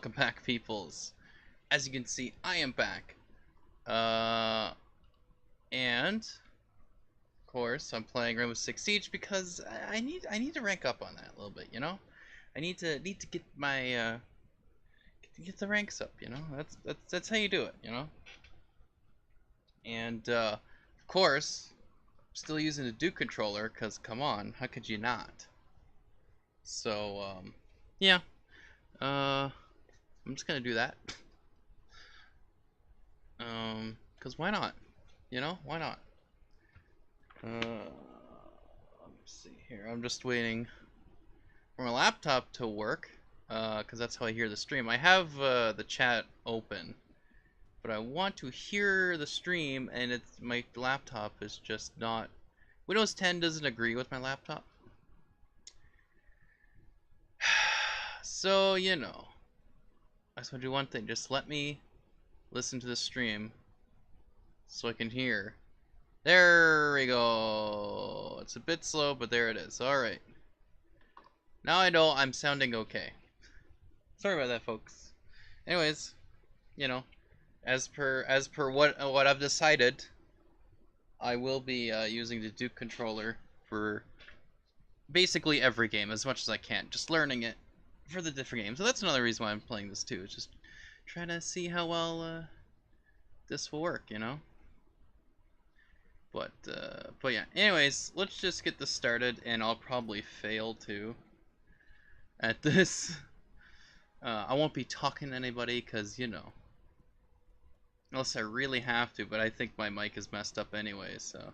Welcome back, peoples. As you can see, I am back. And of course, I'm playing Rainbow Six Siege because I need to rank up on that a little bit. You know, I need to get my get the ranks up. You know, that's how you do it. You know, and of course, I'm still using the Duke controller because come on, how could you not? So yeah, I'm just gonna do that. Cause why not? You know, why not? Let me see here. I'm just waiting for my laptop to work, cause that's how I hear the stream. I have the chat open, but I want to hear the stream, and it's my laptop is just not. Windows 10 doesn't agree with my laptop, so you know. I just want to do one thing. Just let me listen to the stream, so I can hear. There we go. It's a bit slow, but there it is. Alright. Now I know I'm sounding okay. Sorry about that, folks. Anyways, you know, as per what I've decided, I will be using the Duke controller for basically every game as much as I can. Just learning it for the different games. So that's another reason why I'm playing this too. It's just trying to see how well this will work, you know. But yeah. Anyways, let's just get this started, and I'll probably fail too at this. I won't be talking to anybody because, you know, unless I really have to, but I think my mic is messed up anyway, so.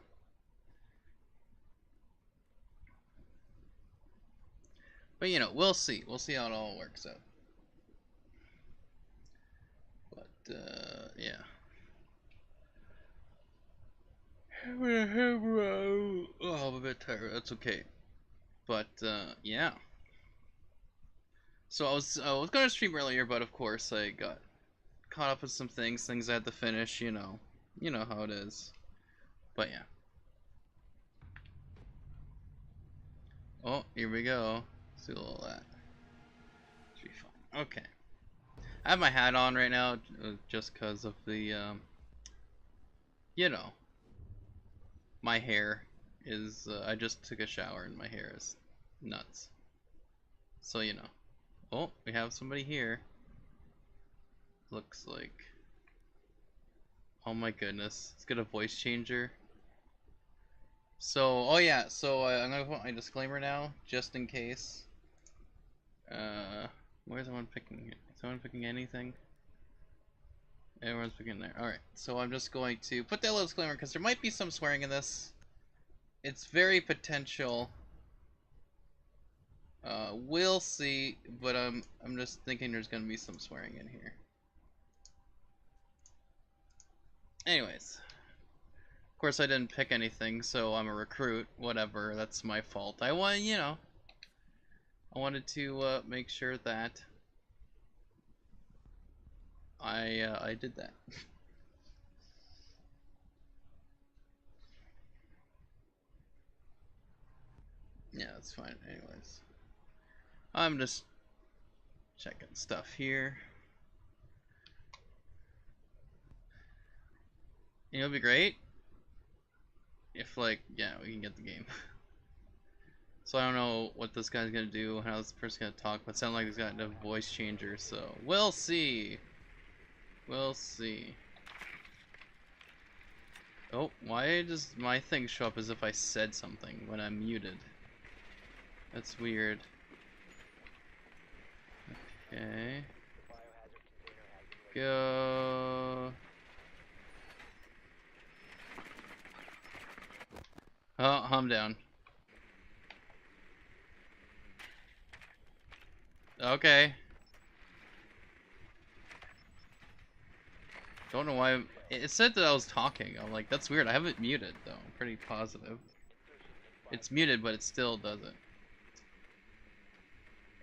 But, you know, we'll see. We'll see how it all works out. But, yeah. Oh, I'm a bit tired. That's okay. But, yeah. So I was gonna stream earlier, but of course I got caught up with some things I had to finish, you know. You know how it is. But yeah. Oh, here we go. Let's do a little of that. Should be fine. Okay. I have my hat on right now just because of the, you know, my hair is, I just took a shower and my hair is nuts. So, you know. Oh, we have somebody here. Looks like. Oh my goodness. It's got a voice changer. So, oh yeah, so I'm gonna put my disclaimer now, just in case. Where's someone picking? Is someone picking anything? Everyone's picking there. Alright, so I'm just going to put that little disclaimer because there might be some swearing in this. It's very potential. We'll see, but I'm just thinking there's gonna be some swearing in here. Anyways. Of course I didn't pick anything, so I'm a recruit. Whatever, that's my fault. I want, you know, I wanted to make sure that I did that. Yeah, that's fine. Anyways, I'm just checking stuff here. You know, it'd be great if, like, yeah, we can get the game. So I don't know what this guy's gonna do, how this person's gonna talk, but it sounds like he's got a voice changer, so we'll see. We'll see. Oh, why does my thing show up as if I said something when I'm muted? That's weird. Okay. Go. Oh, I'm down. Okay. Don't know why. It said that I was talking. I'm like, that's weird. I have it muted, though. I'm pretty positive. It's muted, but it still doesn't.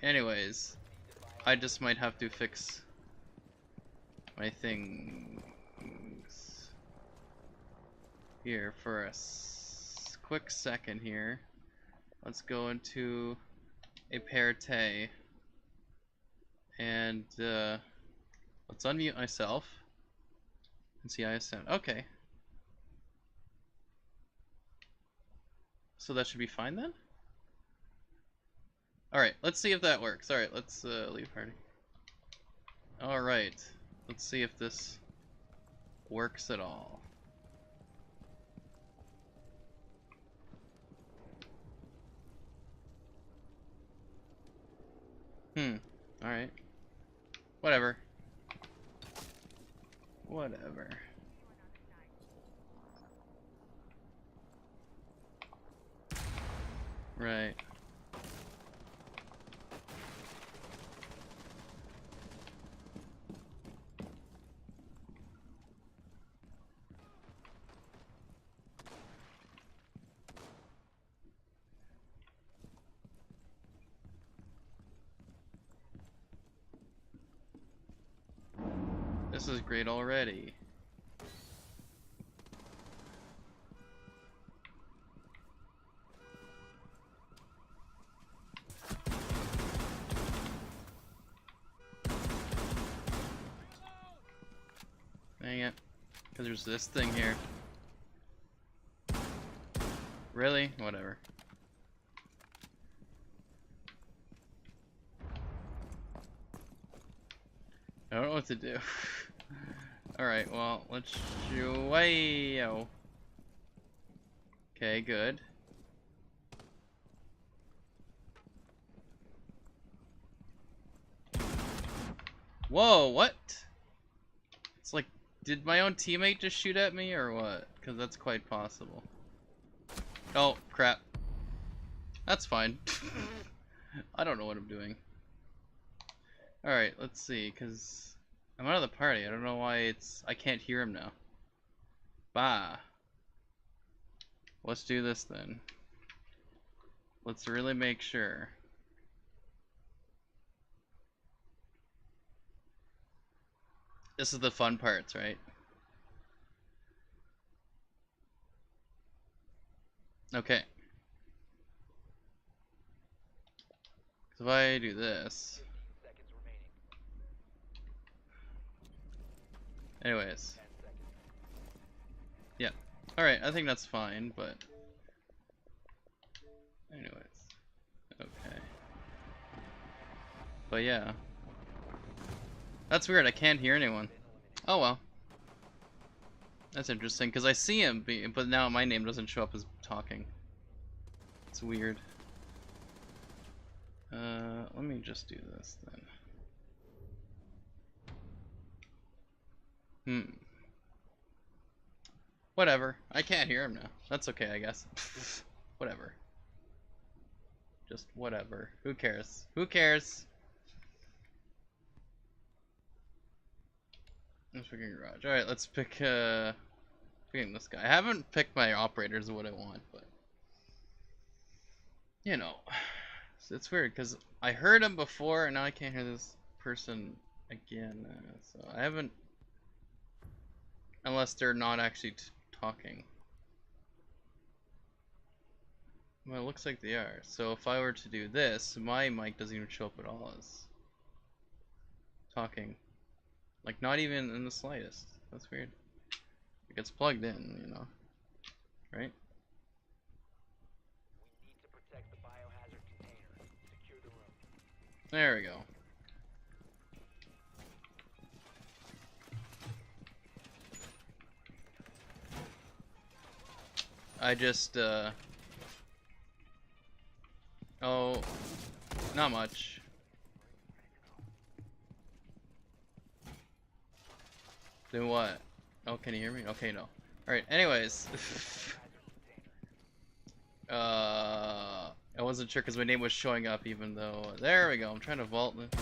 Anyways, I just might have to fix my things here for a quick second here. Let's go into a parity And let's unmute myself and see ISM. Okay. So that should be fine then? Alright, let's see if that works. Alright, let's leave party. Alright, let's see if this works at all. Alright. Whatever. Whatever. Right. This is great already. Dang it. Because there's this thing here. Really? Whatever. I don't know what to do. Alright, well, let's Wayo. Okay, good. Whoa, what? It's like, did my own teammate just shoot at me or what? Because that's quite possible. Oh, crap. That's fine. I don't know what I'm doing. Alright, let's see, because I'm out of the party. I don't know why I can't hear him now. Bah. Let's do this then. Let's really make sure. This is the fun parts, right? Okay. So if I do this. Anyways. Yeah. Alright, I think that's fine, but... Anyways. Okay. But yeah. That's weird, I can't hear anyone. Oh well. That's interesting, because I see him, but now my name doesn't show up as talking. It's weird. Let me just do this then. Whatever. I can't hear him now. That's okay, I guess. Whatever. Just whatever. Who cares? Who cares? Let's pick a garage. Alright, let's pick picking this guy. I haven't picked my operators of what I want, but you know. It's weird because I heard him before and now I can't hear this person again. So I haven't, unless they're not actually talking. Well, it looks like they are. So if I were to do this, my mic doesn't even show up at all as talking. Like, not even in the slightest. That's weird. It gets plugged in, you know. Right? We need to protect the biohazard container. Secure the room. There we go. I just, oh, not much. Then what? Oh, can you hear me? Okay, no. Alright, anyways. I wasn't sure because my name was showing up even though... There we go, I'm trying to vault it.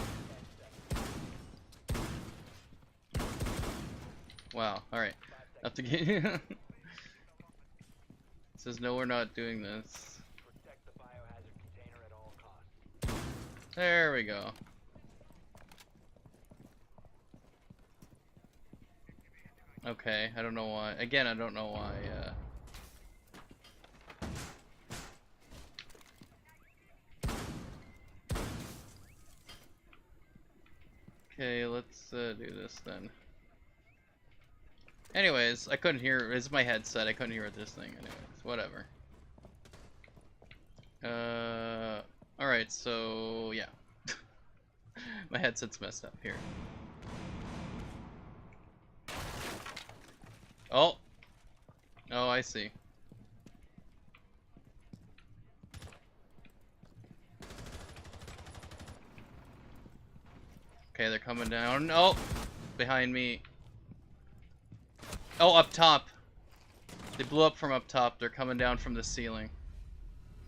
Wow, alright. Have to get... It says no, we're not doing this. Protect the biohazard container at all costs. There we go. Okay, I don't know why. Again, I don't know why, do this then. Anyways, I couldn't hear. It's my headset. I couldn't hear this thing. Anyways, whatever. Alright, so yeah. My headset's messed up here. Oh! Oh, I see. Okay, they're coming down. Oh! Behind me. Oh, up top! They blew up from up top. They're coming down from the ceiling.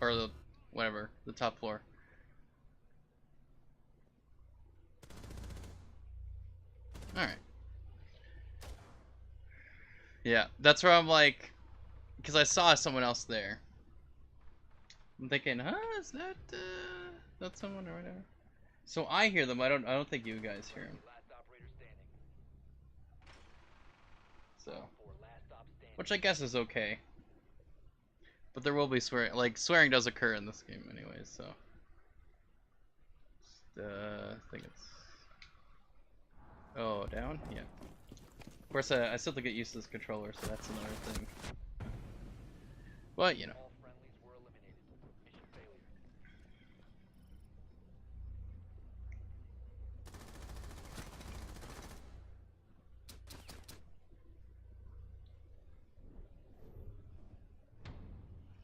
Or the... whatever. The top floor. Alright. Yeah, that's where I'm like... because I saw someone else there. I'm thinking, huh, is that someone or whatever? So I hear them. I don't think you guys hear them. Last operator standing. So, For last stop standing. which I guess is okay. But there will be swearing. Like swearing does occur in this game, anyway. So, I think it's. Oh, down? Yeah. Of course, I still have to get used to this controller, so that's another thing. But you know. All friendlies were eliminated. Mission failure.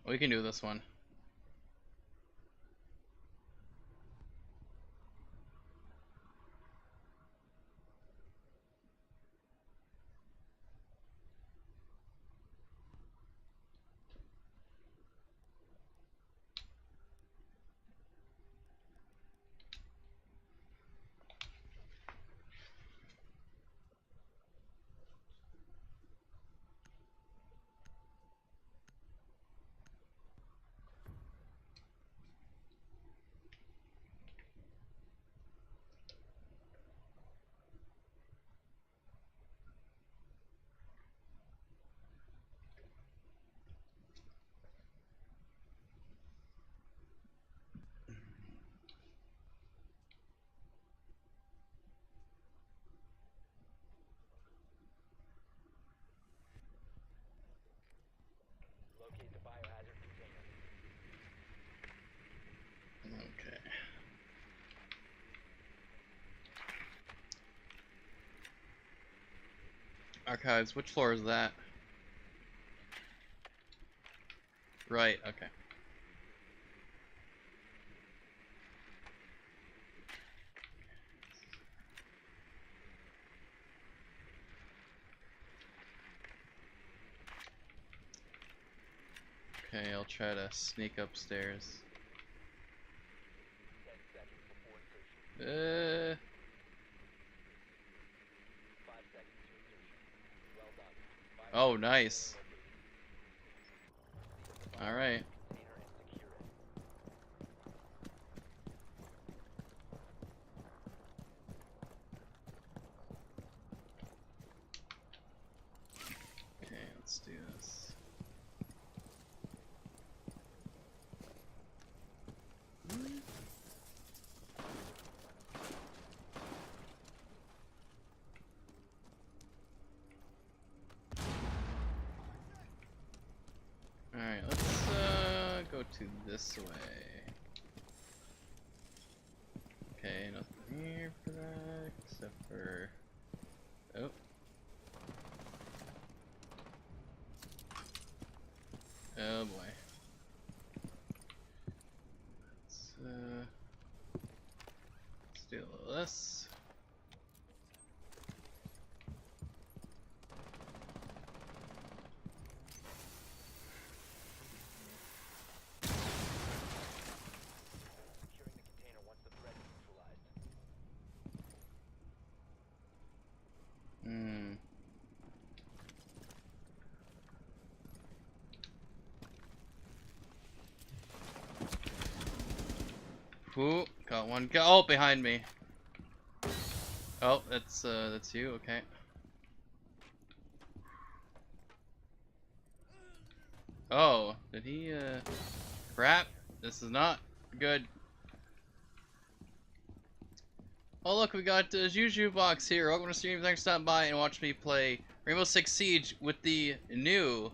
We can do this one. Locate the biohazard container. Okay. Archives. Which floor is that? Right. Okay. Okay, I'll try to sneak upstairs. 10 seconds before insertion. 5 seconds to insertion. Well done. Oh, nice. All right. Container and secure it. Okay, let's do this. Alright, let's go to this way. Okay, nothing here for that, except for... oh. Oh boy. Let's do a little this. Securing the container once the threat is neutralized. Hmm. Ooh, got one. Oh, behind me. Oh, that's you. Okay. Oh, did he? Crap. This is not good. Oh look, we got Juju Box here. Welcome to stream. Thanks for stopping by and watch me play Rainbow Six Siege with the new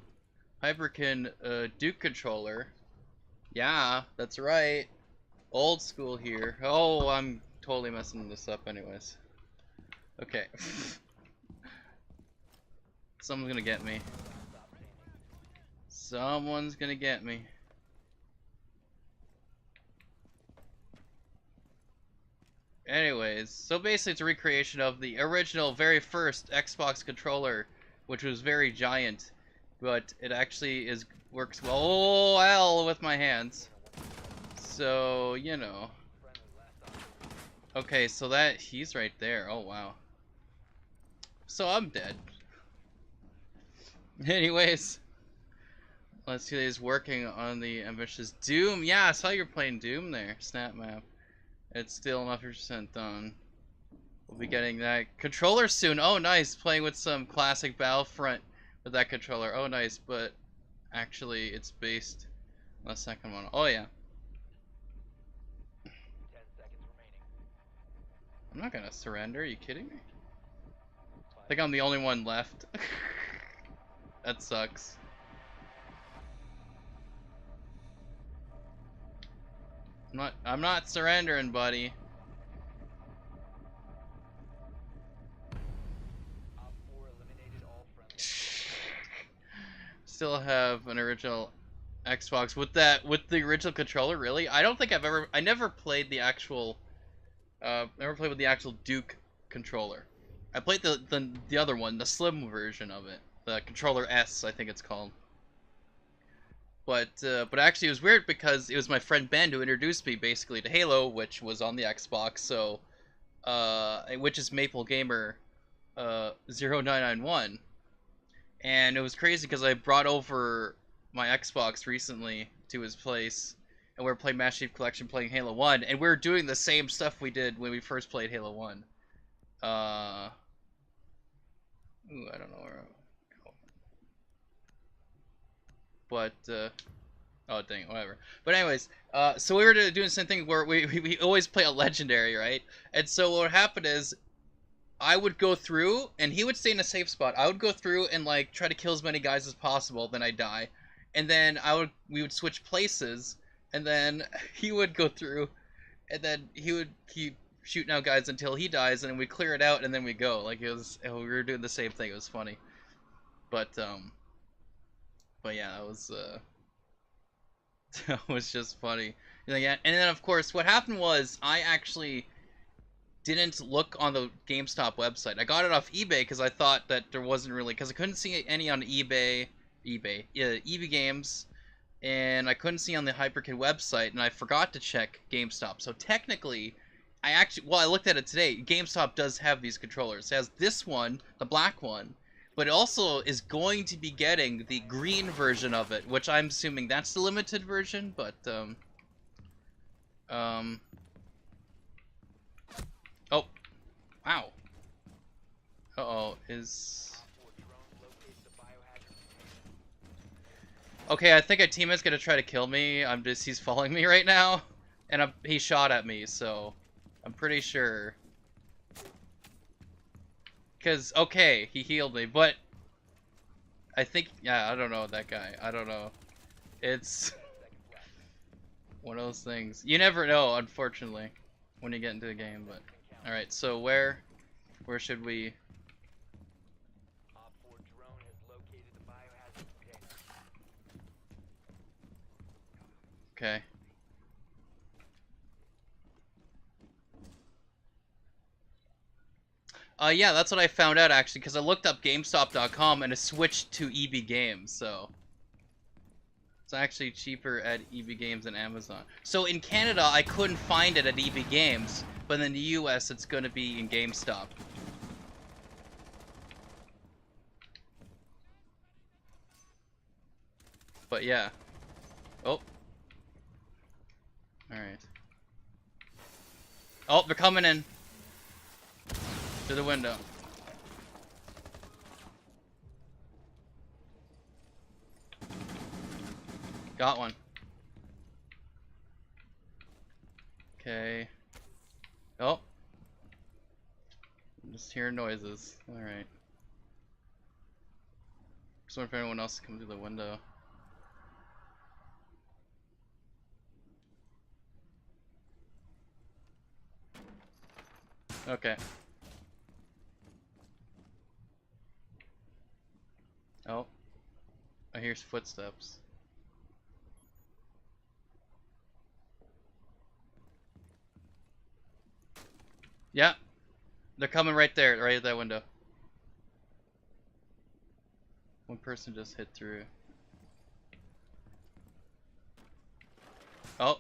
Hyperkin Duke controller. Yeah, that's right. Old school here. Oh, I'm totally messing this up anyways. Okay. Someone's gonna get me. Someone's gonna get me. Anyways, so basically it's a recreation of the original, very first Xbox controller, which was very giant, but it actually works well with my hands. So, you know. Okay, so he's right there. Oh, wow. So I'm dead. Anyways, let's see, he's working on the ambitious Doom. Yeah, I saw you're playing Doom there, Snap Map. It's still not 50% done. We'll be getting that controller soon. Oh, nice. Playing with some classic Battlefront with that controller. Oh, nice. But actually, it's based on the second one. Oh, yeah. 10 seconds remaining. I'm not gonna surrender. Are you kidding me? I think I'm the only one left. That sucks. I'm not surrendering, buddy. Op 4 eliminated all friendly. Still have an original Xbox with the original controller. Really? I don't think I never played the actual never played with the actual Duke controller. I played the other one, the slim version of it, the controller S, I think it's called. But actually it was weird because it was my friend Ben who introduced me basically to Halo, which was on the Xbox. So which is Maple Gamer 0991. And it was crazy because I brought over my Xbox recently to his place, and we were playing Master Chief Collection, playing Halo 1, and we were doing the same stuff we did when we first played Halo 1. Ooh, I don't know where I'll go. But, oh dang, whatever. But anyways, so we were doing the same thing where we always play a legendary, right? And so what would happen is, I would go through, and he would stay in a safe spot. I would go through and like try to kill as many guys as possible. Then I'd die, and then we would switch places, and then he would go through, and then he would keep shooting out guys until he dies, and then we clear it out, and then we go. Like we were doing the same thing. It was funny, but yeah, it was that was just funny. And then of course what happened was I actually didn't look on the GameStop website. I got it off eBay because I thought that there wasn't really, because I couldn't see any on eBay, EB Games, and I couldn't see on the Hyperkin website, and I forgot to check GameStop. So technically, I looked at it today. GameStop does have these controllers. It has this one, the black one, but it also is going to be getting the green version of it, which I'm assuming that's the limited version, but oh, wow. Uh-oh, is... Op 4 drone located the biohazard container. Okay, I think a teammate's gonna try to kill me. He's following me right now. And he shot at me, so... I'm pretty sure. Because, okay, he healed me, but... I think, yeah, I don't know that guy. I don't know. It's... 10 seconds left. one of those things. You never know, unfortunately, when you get into the game, but... Alright, so where should we... Op 4 drone has located the biohazard container. Okay. Yeah, that's what I found out, actually, because I looked up GameStop.com and it switched to EB Games, so... It's actually cheaper at EB Games than Amazon. So in Canada, I couldn't find it at EB Games, but in the US, it's going to be in GameStop. But yeah. Oh. Alright. Oh, they're coming in. To the window. Got one. Okay. Oh. Just hearing noises. Alright. Just wondering if anyone else is coming through the window. Okay. Oh. I hear footsteps. Yeah. They're coming right there, right at that window. One person just hit through. Oh.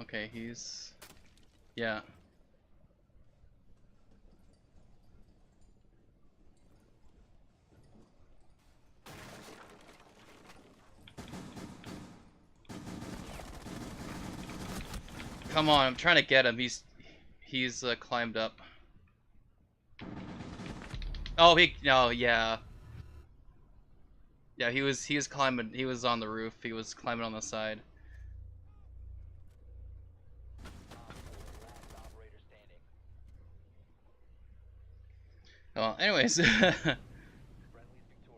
Okay, he's... Yeah. Come on, I'm trying to get him. He's climbed up. Oh, yeah. Yeah, he was climbing. He was on the roof. He was climbing on the side. Well, anyways,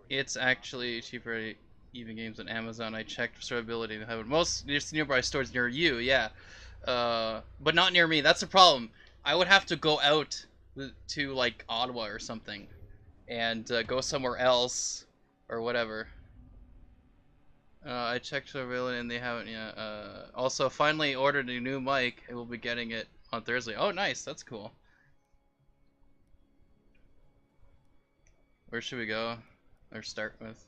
it's actually cheaper at even games on Amazon. I checked survivability. They have most nearby stores near you. Yeah. But not near me. That's the problem. I would have to go out to like Ottawa or something, and go somewhere else, or whatever. I checked survivability and they haven't yet. Also, finally ordered a new mic. I will be getting it on Thursday. Oh, nice. That's cool. Where should we go, or start with?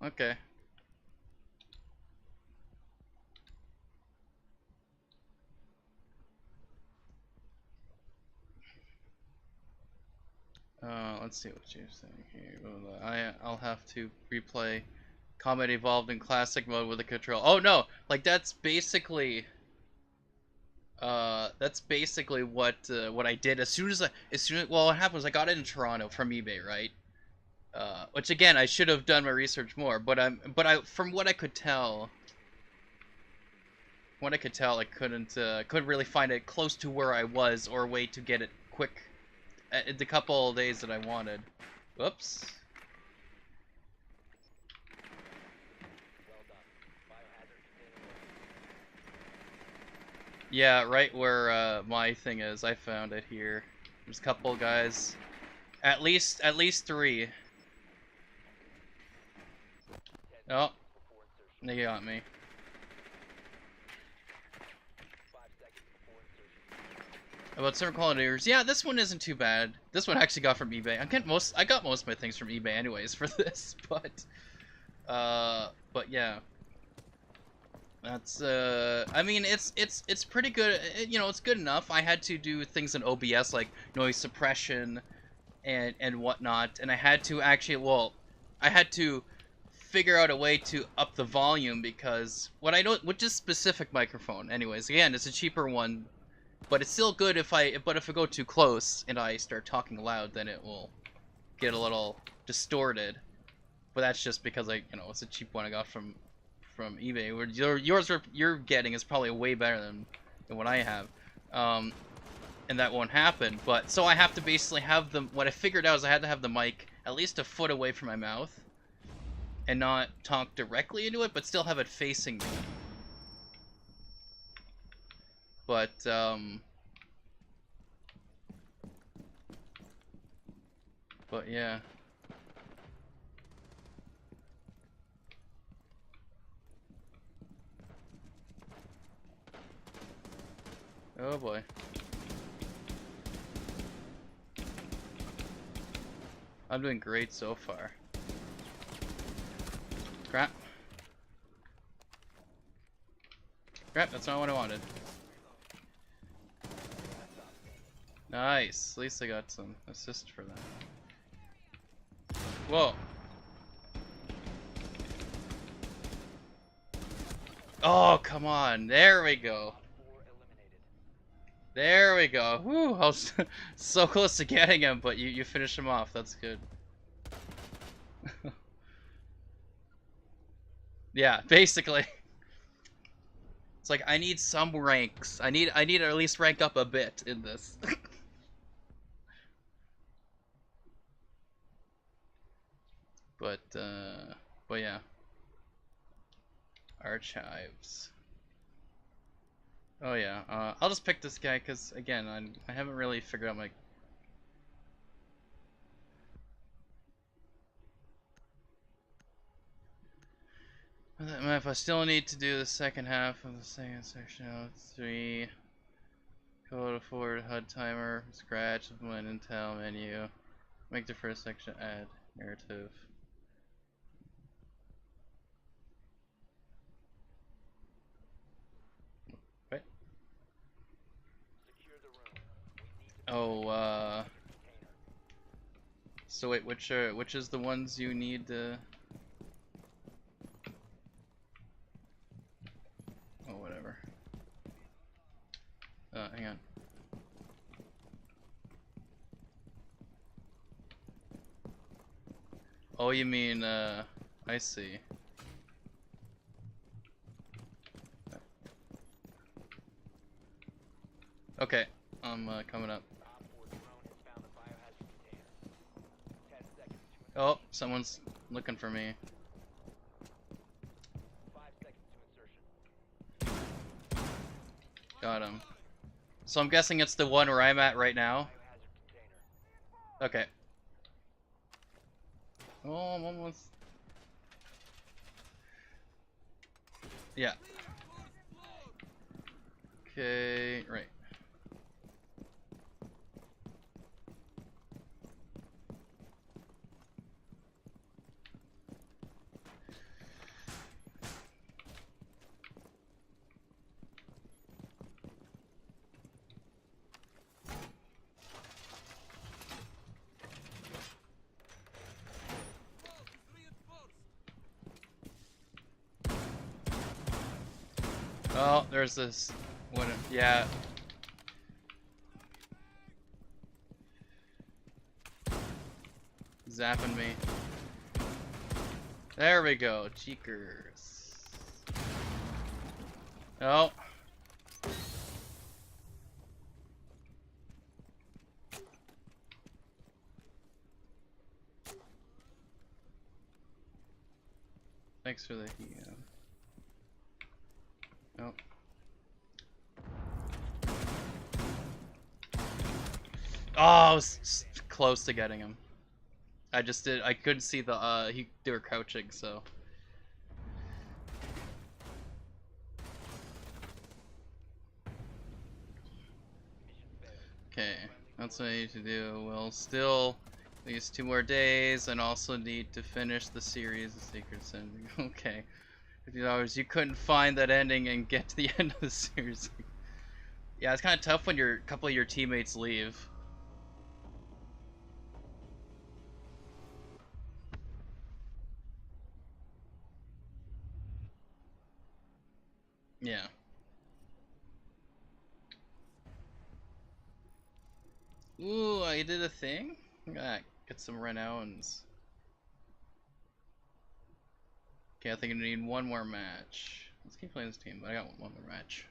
Okay. Let's see what you're saying here. I'll have to replay Combat Evolved in classic mode with the control. Oh no, like that's basically what I did as soon as well, what happened was I got it in Toronto from eBay, right? Which again, I should have done my research more, but from what I could tell, I couldn't really find it close to where I was or a way to get it quick. The couple of days that I wanted. Whoops. Yeah, right where my thing is. I found it here. There's a couple guys. At least 3. Oh, they got me. About server qualities, yeah, this one isn't too bad. This one I actually got from eBay. I got most of my things from eBay anyways for this, but yeah. That's I mean it's pretty good. You know, it's good enough. I had to do things in OBS like noise suppression and whatnot, and I had to figure out a way to up the volume because with this specific microphone, anyways, again, it's a cheaper one. But it's still good if I go too close and I start talking loud, then it will get a little distorted. But that's just because it's a cheap one I got from eBay. Where you're getting is probably way better than what I have, and that won't happen. But so I have to basically have what I figured out is I had to have the mic at least a foot away from my mouth, and not talk directly into it, but still have it facing me. But yeah. Oh boy. I'm doing great so far. Crap. Crap, that's not what I wanted. Nice. At least I got some assist for that. Whoa. Oh, come on. There we go. There we go. Whew, I was so close to getting him, but you finished him off. That's good. Yeah, basically. It's like I need some ranks. I need to at least rank up a bit in this. but yeah. Archives. Oh yeah. I'll just pick this guy because again, I haven't really figured out my. That map, I still need to do the second half of the second section. 3. Code of forward HUD timer, scratch, implement intel menu. Make the first section, add narrative. What? Secure the room. We need to Oh, container. so wait, which is the ones you need to? Oh, whatever. Hang on. Oh, you mean, I see. Okay, I'm coming up. Op 4 drone has found the biohazard container. 10 seconds to Oh, someone's looking for me. 5 seconds to insertion. Got him. So I'm guessing it's the one where I'm at right now. Biohazard container. Okay. Oh, I'm almost. Yeah. Okay, right. Oh, there's this one. Yeah. Zapping me. There we go, cheekers. Oh. Thanks for the heat. Nope. Oh, I was close to getting him. I couldn't see the, they were crouching, so. Okay, that's what I need to do. We'll still at least 2 more days, and also need to finish the series of Secret Sending. Okay. $50. You couldn't find that ending and get to the end of the series. Yeah, it's kind of tough when a couple of your teammates leave. Yeah. Ooh, I did a thing? Ah, get some renowns. Okay, I think I need one more match. Let's keep playing this team, but I got one more match.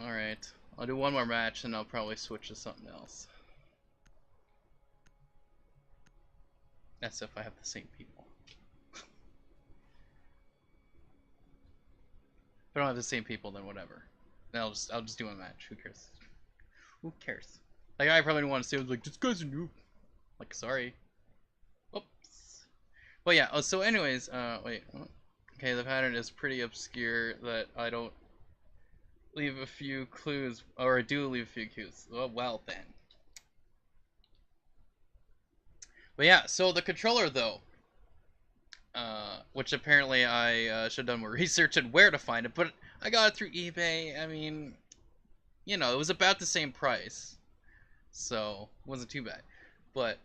Alright. I'll do one more match and I'll probably switch to something else. That's if I have the same people. If I don't have the same people, then whatever. Then I'll just do a match. Who cares? Who cares? Like, I probably don't want to say, I was like, this guy's a noob. Like, sorry. Oops. But yeah, so anyways, wait. Okay, the pattern is pretty obscure that I don't leave a few clues, or I do leave a few clues. Well then. But yeah, so the controller though, which apparently I should have done more research on where to find it, but I got it through eBay. I mean, you know, it was about the same price, so it wasn't too bad. But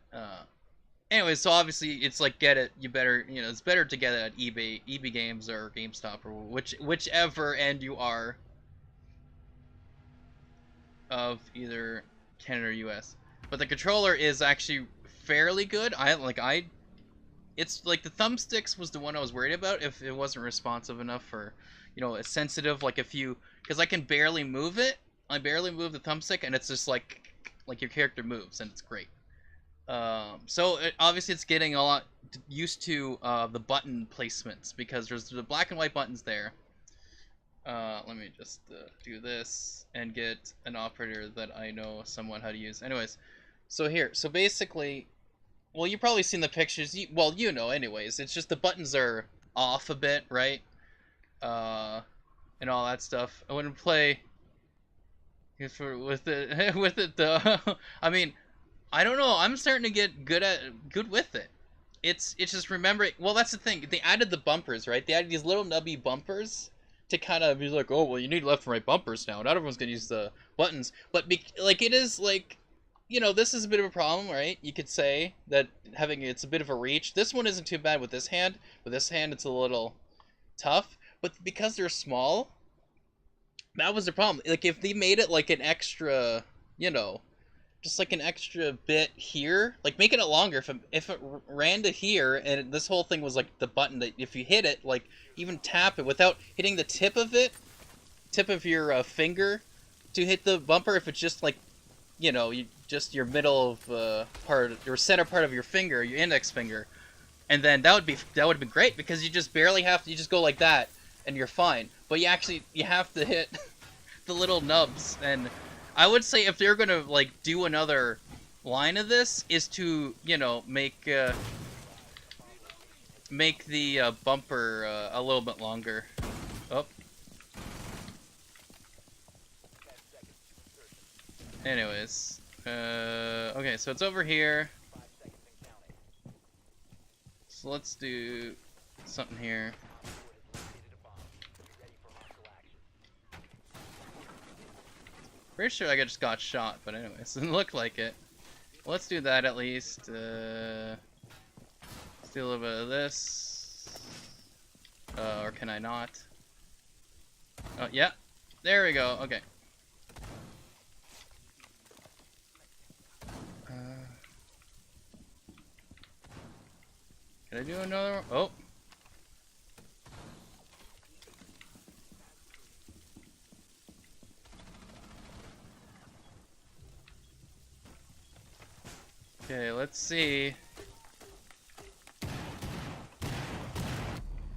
anyway, so obviously it's like it's better to get it at eBay Games or GameStop or whichever end you are of either Canada or US. But the controller is actually fairly good. I it's like the thumbsticks was the one I was worried about if it wasn't responsive enough for, you know, it's sensitive. Like if you, because I can barely move it, I barely move the thumbstick, and it's just like your character moves, and it's great. So obviously it's getting a lot used to the button placements because there's the black and white buttons there. Let me just do this and get an operator that I know somewhat how to use. Anyways, so here, so basically, well, you've probably seen the pictures. Well, you know, anyways, it's just the buttons are off a bit, right? And all that stuff. I wouldn't play with it with it though. I mean, I don't know. I'm starting to get good with it. It's just remembering. Well, that's the thing. They added the bumpers, right? They added these little nubby bumpers to kind of be like, oh, well, you need left and right bumpers now. Not everyone's gonna use the buttons, but like it is like, you know, this is a bit of a problem, right? You could say that having it's a bit of a reach. This one isn't too bad with this hand. With this hand, it's a little tough, but because they're small, that was the problem. Like if they made it like an extra, you know, just like an extra bit here, like making it longer. If it ran to here and this whole thing was like the button that if you hit it, like even tap it without hitting the tip of it, tip of your finger to hit the bumper. If it's just like, you know, you just your middle of part, your center part of your finger, your index finger, and then that would be great because you just barely have to. You just go like that and you're fine. But you have to hit the little nubs. And I would say if they're gonna like do another line of this, is to, you know, make the bumper a little bit longer. Oh. Anyways, okay, so it's over here. So let's do something here. Pretty sure I just got shot, but anyways, it looked like it. Let's do that at least. Let's do a little bit of this. Or can I not? Oh, yeah. There we go. Okay. Can I do another one? Oh. Okay, let's see.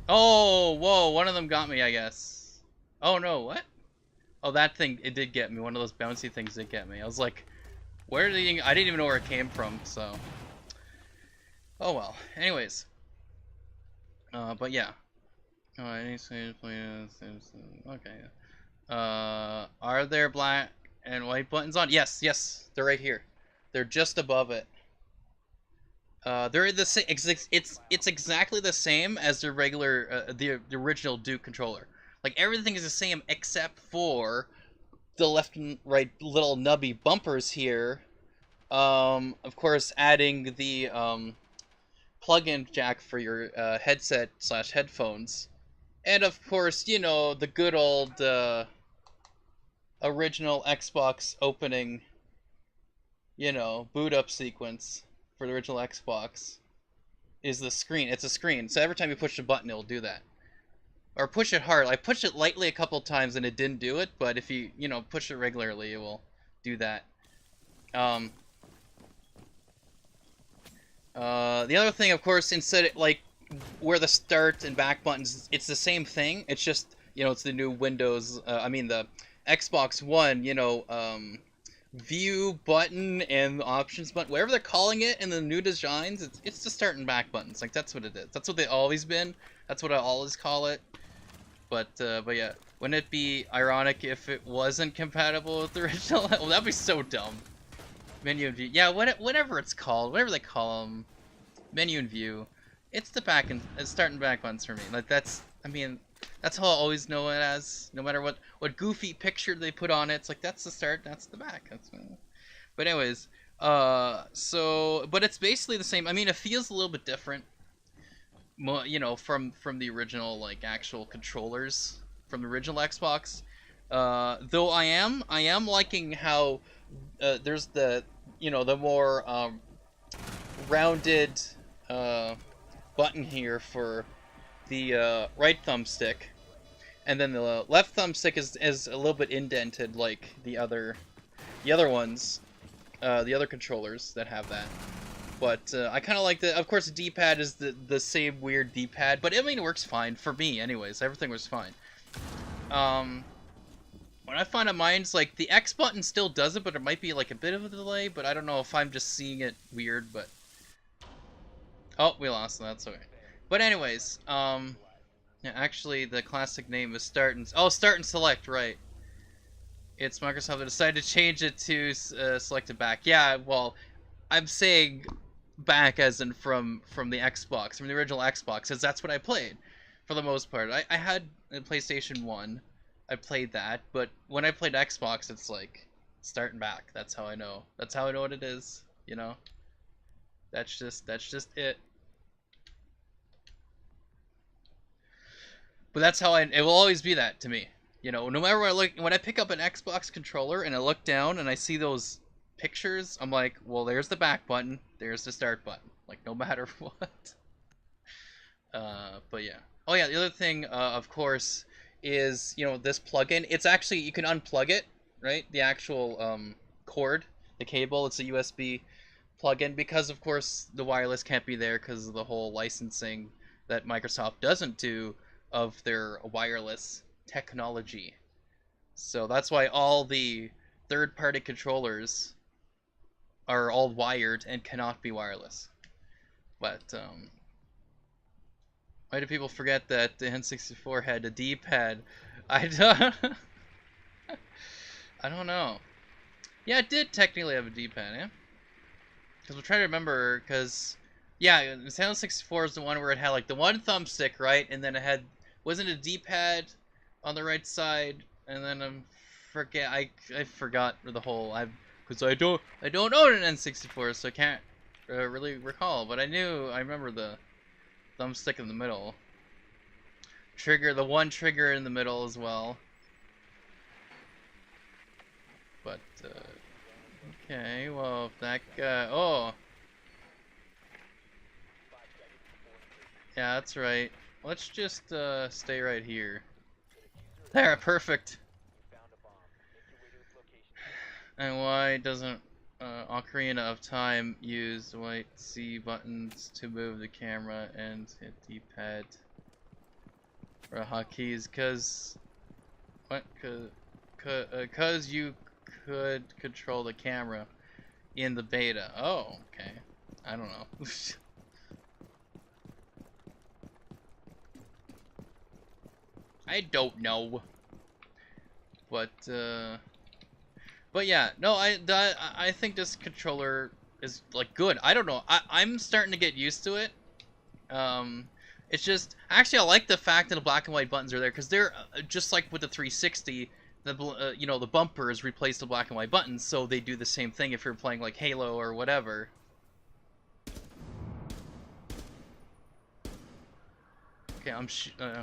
Oh, whoa, one of them got me, I guess. Oh no, what? Oh, that thing, it did get me. One of those bouncy things did get me. I was like, where did he... I didn't even know where it came from, so... Oh well. Anyways. But yeah. Okay. Are there black and white buttons on? Yes, yes. They're right here. They're just above it. They're the same. It's exactly the same as the regular, the original Duke controller. Like everything is the same except for the left and right little nubby bumpers here. Of course, adding the plug-in jack for your headset / headphones, and of course, you know, the good old original Xbox opening, you know, boot up sequence for the original Xbox is the screen. It's a screen, so every time you push the button, it'll do that. Or push it hard. I pushed it lightly a couple times and it didn't do it, but if you, you know, push it regularly, it will do that. The other thing, of course, instead of, like, where the start and back buttons, it's the same thing. It's just, you know, it's the new Windows, I mean, the Xbox One, you know, view button and options button, whatever they're calling it in the new designs, it's the start and back buttons. Like, that's what it is. That's what they've always been. That's what I always call it. But yeah, wouldn't it be ironic if it wasn't compatible with the original? Well, that'd be so dumb. Menu and view. Yeah, whatever it's called, whatever they call them. Menu and view. It's the back and start and back buttons for me. Like, that's, I mean, that's how I always know it as. No matter what goofy picture they put on it, it's like, that's the start, that's the back. That's. But anyways, so, but it's basically the same. I mean, it feels a little bit different. You know, from the original, like, actual controllers from the original Xbox. Though I am liking how there's the, you know, the more rounded button here for the right thumbstick, and then the left thumbstick is a little bit indented like the other ones, the other controllers that have that. But I kind of like the. Of course, the D-pad is the same weird D-pad, but I mean it works fine for me, anyways. Everything was fine. When I find out mine's like the X button still does it, but it might be like a bit of a delay. But I don't know if I'm just seeing it weird. But oh, we lost. That's okay. But anyways, yeah, actually the classic name is Start and Select, right? It's Microsoft that decided to change it to selected back. Yeah, well, I'm saying back as in from the Xbox, from the original Xbox, because that's what I played for the most part. I had a PlayStation 1. I played that, but when I played Xbox, it's like starting back. That's how I know. That's how I know what it is, you know? That's just it. But that's how it will always be that to me. You know, no matter what when I pick up an Xbox controller and I look down and I see those pictures, I'm like, well, there's the back button, there's the start button. Like, no matter what. But yeah. Oh yeah, the other thing, of course, is, you know, this plugin. It's actually, you can unplug it, right? The actual cord, the cable, it's a USB plugin, because of course the wireless can't be there because of the whole licensing that Microsoft doesn't do of their wireless technology. So that's why all the third-party controllers are all wired and cannot be wireless. But why do people forget that the N64 had a D-pad? I don't I don't know. Yeah, it did technically have a D-pad, yeah? Because we're trying to remember, because yeah, the Nintendo 64 is the one where it had like the one thumbstick, right? And then it had, wasn't a D-pad on the right side? And then I forgot the whole, because I don't own an N64, so I can't really recall. But I remember the thumbstick in the middle. The one trigger in the middle as well. But okay, well, if that guy, oh. Yeah, that's right. Let's just stay right here. There, perfect. And why doesn't Ocarina of Time use white C buttons to move the camera and hit D-pad or hotkeys? Cause what? Cause you could control the camera in the beta. Oh, okay. I don't know. I don't know. But yeah, no, I think this controller is like good. I don't know. I'm starting to get used to it. It's just actually I like the fact that the black and white buttons are there, because they're just like with the 360. You know, the bumpers replace the black and white buttons, so they do the same thing if you're playing like Halo or whatever. Okay,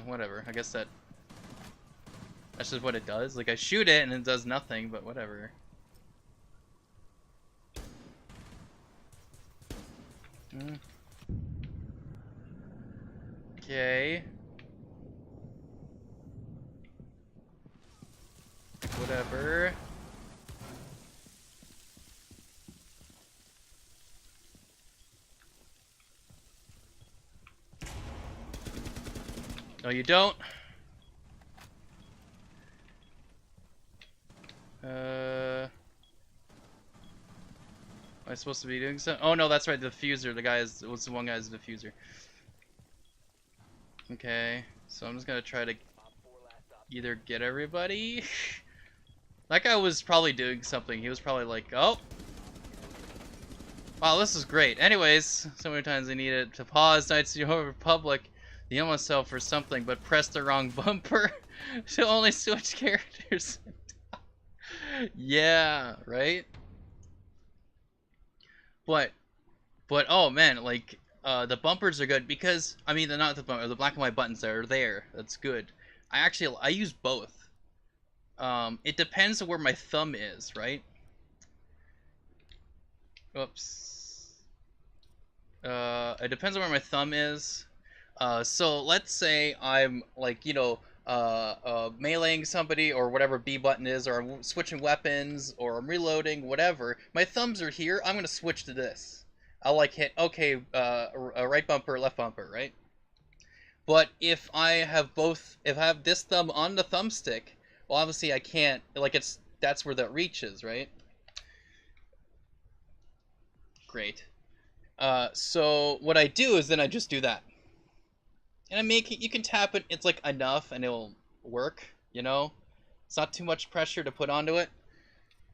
whatever. I guess that's just what it does. Like, I shoot it and it does nothing, but whatever. Okay. Whatever. No, you don't. Am I supposed to be doing something? Oh no, that's right, the diffuser. The guy was the one guy's diffuser. Okay, so I'm just gonna try to either get everybody. That guy was probably doing something. He was probably like, oh. Wow, this is great. Anyways, so many times I needed to pause Knights of the Old Republic, yell myself for something, but press the wrong bumper to only switch characters. Yeah, right? But oh man, like the bumpers are good because I mean not the bumper, the black and white buttons that are there. That's good. I use both. It depends on where my thumb is, right? Oops. It depends on where my thumb is. So let's say I'm like, meleeing somebody or whatever B button is, or I'm switching weapons, or I'm reloading, whatever. My thumbs are here. I'm gonna switch to this. I'll like hit okay, a right bumper, left bumper, right? But if I have both, if I have this thumb on the thumbstick, well, obviously I can't. Like that's where that reaches, right? Great. So what I do is then I just do that. And I make it, you can tap it, it's like enough and it'll work, you know? It's not too much pressure to put onto it,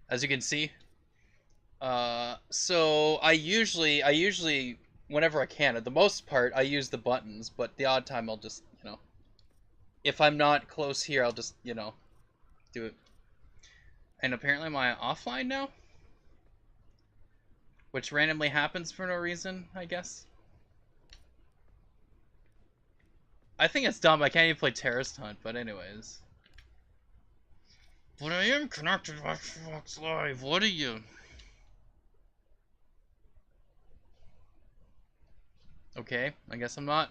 as you can see. So I usually, whenever I can, at the most part, I use the buttons, but the odd time I'll just, if I'm not close here, I'll just, do it. And apparently am I offline now? Which randomly happens for no reason, I guess. I think it's dumb. I can't even play Terrorist Hunt, but anyways. But I am connected to Xbox Live. What are you? Okay, I guess I'm not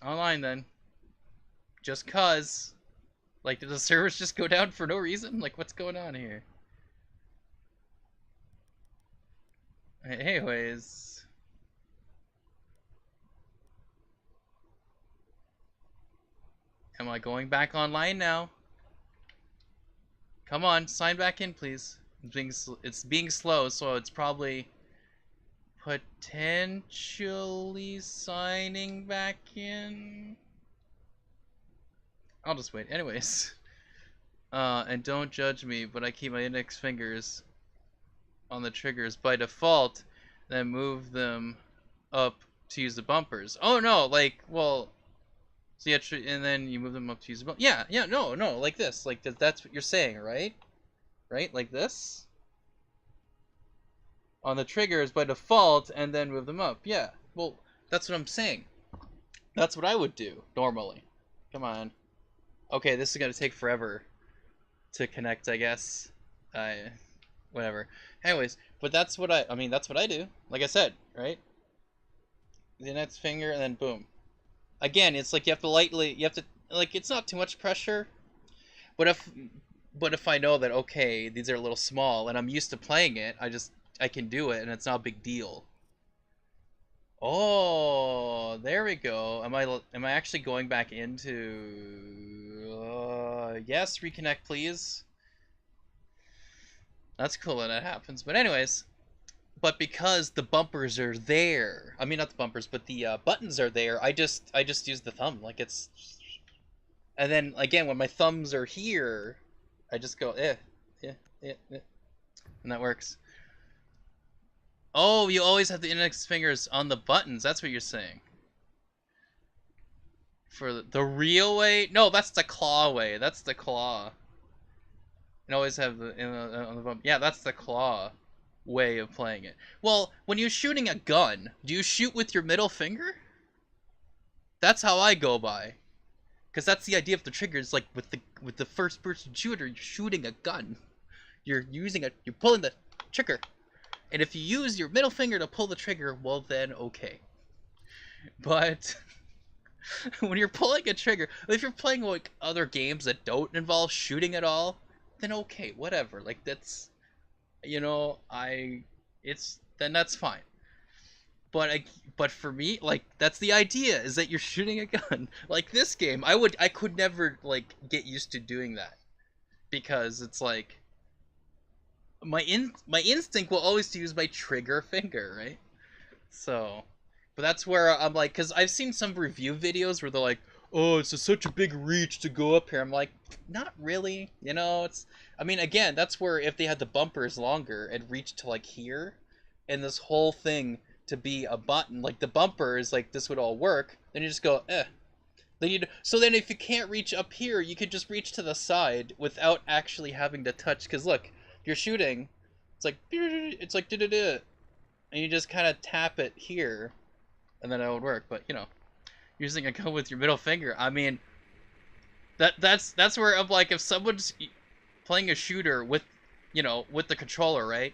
online then. Just cuz. Like, did the servers just go down for no reason? Like, what's going on here? Anyways. Am I going back online now? Come on, sign back in, please. It's being slow, so it's probably potentially signing back in. I'll just wait. Anyways. And don't judge me, but I keep my index fingers on the triggers by default, then move them up to use the bumpers. Oh no, like, well, so yeah, and then you move them up to use the bump. Yeah, no, like this, like that's what you're saying, right? Right, like this on the triggers by default, and then move them up. Yeah, well, that's what I'm saying. That's what I would do normally. Come on. Okay, this is gonna take forever to connect, I guess. Whatever. Anyways, but that's what I mean, that's what I do. Like I said, right? The next finger and then boom. Again, it's like you have to like, it's not too much pressure. But if I know that, okay, these are a little small and I'm used to playing it, I can do it and it's not a big deal. Oh, there we go. Am I actually going back into yes, reconnect please. That's cool when that happens. But anyways, but because the bumpers are there, I mean not the bumpers, but the buttons are there, I just use the thumb, like it's, and then again when my thumbs are here, I just go and that works. Oh, you always have the index fingers on the buttons. That's what you're saying. For the real way? No, that's the claw way. That's the claw. You always have the on the bump. Yeah, that's the claw way of playing it. Well, when you're shooting a gun, do you shoot with your middle finger? That's how I go by. Because that's the idea of the triggers. Like with the first person shooter, you're shooting a gun. You're pulling the trigger. And if you use your middle finger to pull the trigger, well then okay. But when you're pulling a trigger, if you're playing like other games that don't involve shooting at all, then okay, whatever. Like that's, then that's fine. But for me, like that's the idea, is that you're shooting a gun. Like this game, I could never like get used to doing that, because it's like my instinct will always to use my trigger finger, right? So, but that's where I'm like, because I've seen some review videos where they're like, oh, it's such a big reach to go up here. I'm like, not really, it's, I mean, again, that's where if they had the bumpers longer and reached to like here, and this whole thing to be a button, like the bumper is like, this would all work, then you just go, so then if you can't reach up here, you could just reach to the side without actually having to touch, because look, you're shooting, it's like and you just kind of tap it here, and then it would work. But using a gun with your middle finger, I mean, that's where I'm like, if someone's playing a shooter with with the controller, right,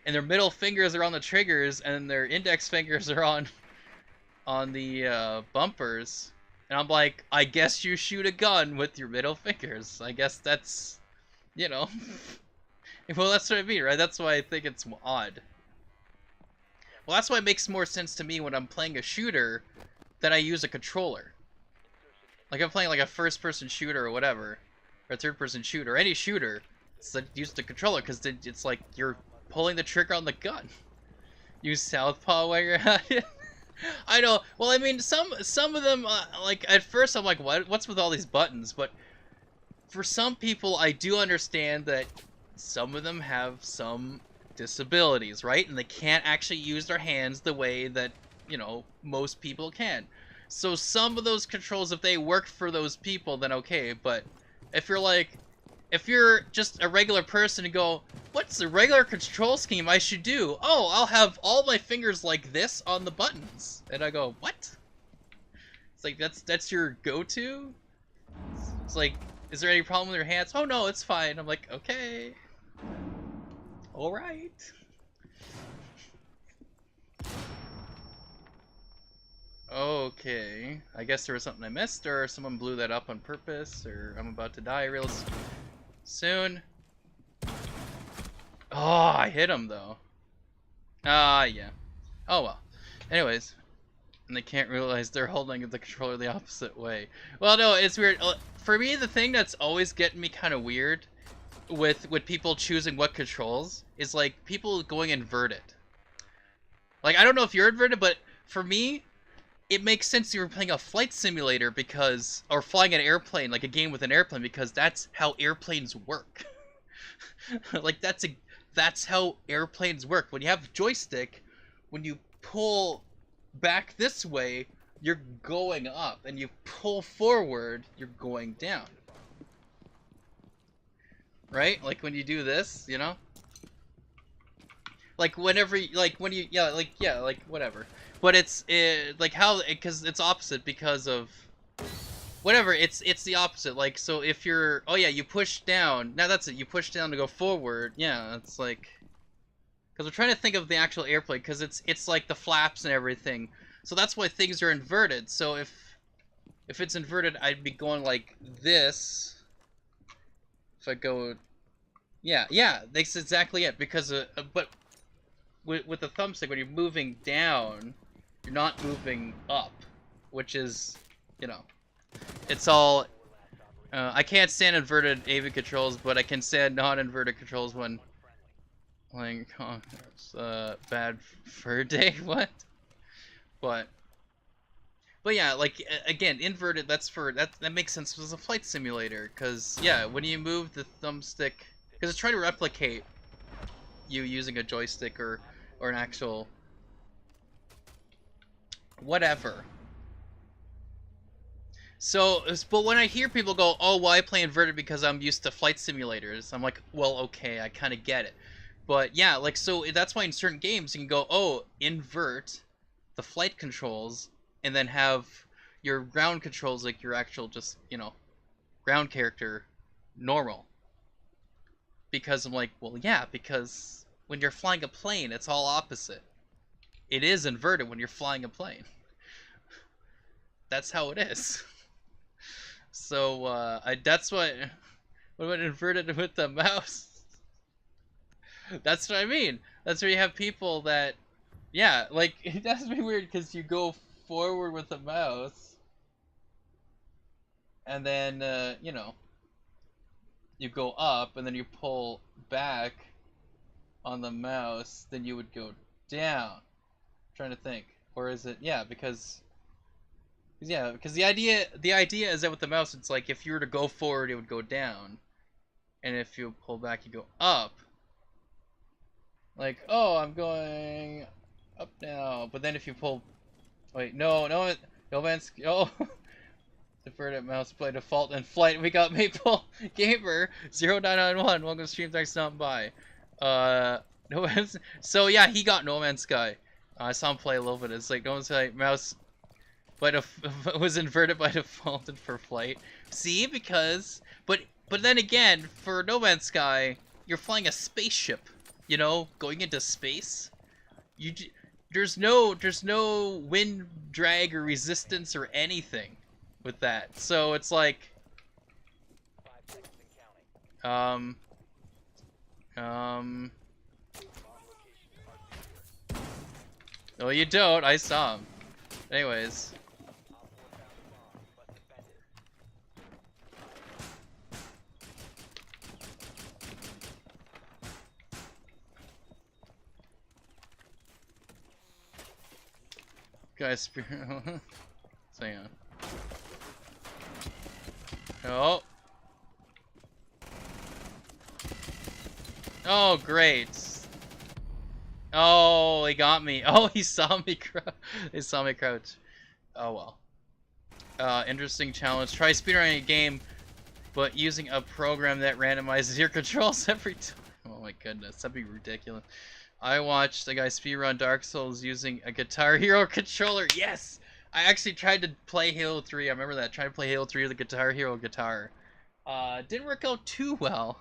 and their middle fingers are on the triggers, and their index fingers are on the bumpers. And I'm like, I guess you shoot a gun with your middle fingers. I guess that's, you know. Well, that's what I mean, right? That's why I think it's odd. Well, that's why it makes more sense to me when I'm playing a shooter that I use a controller. Like I'm playing like a first-person shooter or whatever, or a third-person shooter, or any shooter. It's like use the controller because it's like you're pulling the trigger on the gun. Use southpaw while you're at it. I know. Well, I mean, some of them, like at first I'm like, what's with all these buttons? But for some people, I do understand that some of them have some disabilities, right? And they can't actually use their hands the way that, you know, most people can. So some of those controls, if they work for those people, then okay. But if you're just a regular person and go, what's the regular control scheme I should do? Oh, I'll have all my fingers like this on the buttons. And I go, what? It's like, that's your go-to? It's like, is there any problem with your hands? Oh no, it's fine. I'm like, okay. Alright. Okay. I guess there was something I missed, or someone blew that up on purpose, or I'm about to die real soon. Oh, I hit him though. Yeah. Oh well. Anyways. And they can't realize they're holding the controller the opposite way. Well, no, it's weird. For me, the thing that's always getting me kind of weird with people choosing what controls is like people going inverted. Like, I don't know if you're inverted, but for me, it makes sense you were playing a flight simulator because, or flying an airplane, like a game with an airplane, because that's how airplanes work. Like that's how airplanes work. When you have a joystick, when you pull back this way, you're going up, and you pull forward, you're going down. Right? Like when you do this, you know? Like whenever, like when you, yeah, like whatever. But it's like how, because it's opposite because of whatever. It's the opposite. Like, so if you're, oh yeah, you push down. Now that's it. You push down to go forward. Yeah, it's like, because we're trying to think of the actual airplane, because it's like the flaps and everything. So that's why things are inverted. So if it's inverted, I'd be going like this. If I go, yeah, that's exactly it. Because but with the thumbstick, when you're moving down, you're not moving up, which is, you know, it's all. I can't stand inverted AV controls, but I can stand non-inverted controls when playing. Oh, it's bad for a day. What? But yeah, like again, inverted. That's for that makes sense as a flight simulator, because yeah, when you move the thumbstick, because it's trying to replicate you using a joystick or an actual whatever. So, but when I hear people go, oh, well, I play inverted because I'm used to flight simulators, I'm like, well, okay, I kind of get it. But yeah, like, so that's why in certain games you can go, oh, invert the flight controls, and then have your ground controls, like your actual just, you know, ground character, normal. Because I'm like, well, yeah, because when you're flying a plane, it's all opposite. It is inverted when you're flying a plane. That's how it is. So, that's what about inverted with the mouse? That's what I mean. That's where you have people that, yeah, like, it does be weird because you go forward with the mouse, and then, you know, you go up, and then you pull back on the mouse, then you would go down. I'm trying to think. Or is it, yeah, because the idea is that with the mouse, it's like if you were to go forward, it would go down, and if you pull back, you go up. Like, oh, I'm going up now, but then if you pull, wait, no, man's, oh, deferred mouse by default in flight. We got Maple Gamer 0991. Welcome to stream. Thanks for stopping by. No Man's. So yeah, he got No Man's Sky. I saw him play a little bit. It's like No Man's Sky mouse, but was inverted by default and for flight. See, because but then again, for No Man's Sky, you're flying a spaceship. you know, going into space. There's no wind drag or resistance or anything with that. So it's like 5 seconds and counting. um Bomb locations are secure. no, you don't. I saw him. Anyways, Op 4 found a bomb. Must defend it. guys, hang on. Oh. Oh, great. Oh, he got me. Oh, he saw me he saw me crouch. Oh well. Interesting challenge. Try speedrunning a game, but using a program that randomizes your controls every time. Oh my goodness, that'd be ridiculous. I watched a guy speedrun Dark Souls using a Guitar Hero controller. Yes! I actually tried to play Halo 3. I remember that. Tried to play Halo 3 with a Guitar Hero guitar. Didn't work out too well.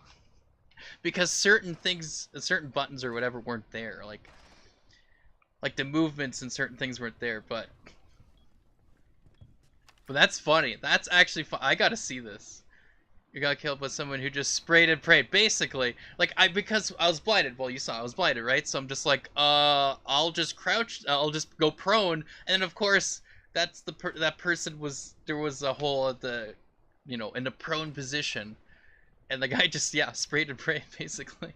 Because certain things, certain buttons or whatever weren't there. Like the movements and certain things weren't there, but that's funny. That's actually fun. I gotta see this. You got killed by someone who just sprayed and prayed. Basically, like because I was blinded. Well, you saw I was blinded, right? So I'm just like, I'll just crouch. I'll just go prone, and then of course that's that person was there was a hole at the, you know, in the prone position, and the guy just sprayed and prayed basically.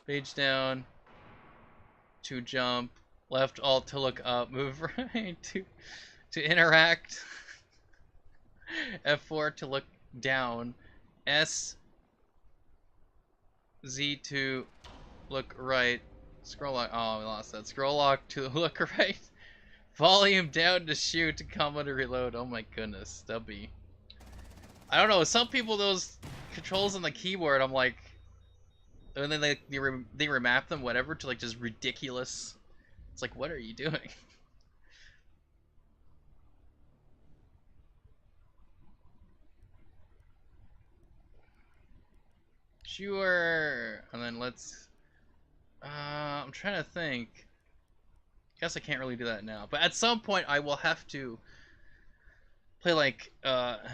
Page down. To jump. Left alt to look up. Move right to interact. F4 to look down. S Z to look right. Scroll lock. Oh, we lost that. Scroll lock to look right. Volume down to shoot to combo to reload. Oh my goodness, Stubby. I don't know. Some people, those controls on the keyboard, I'm like, and then they remap them, whatever, to like just ridiculous. It's like, what are you doing? Sure. And then let's. I'm trying to think. Guess I can't really do that now. But at some point, I will have to play like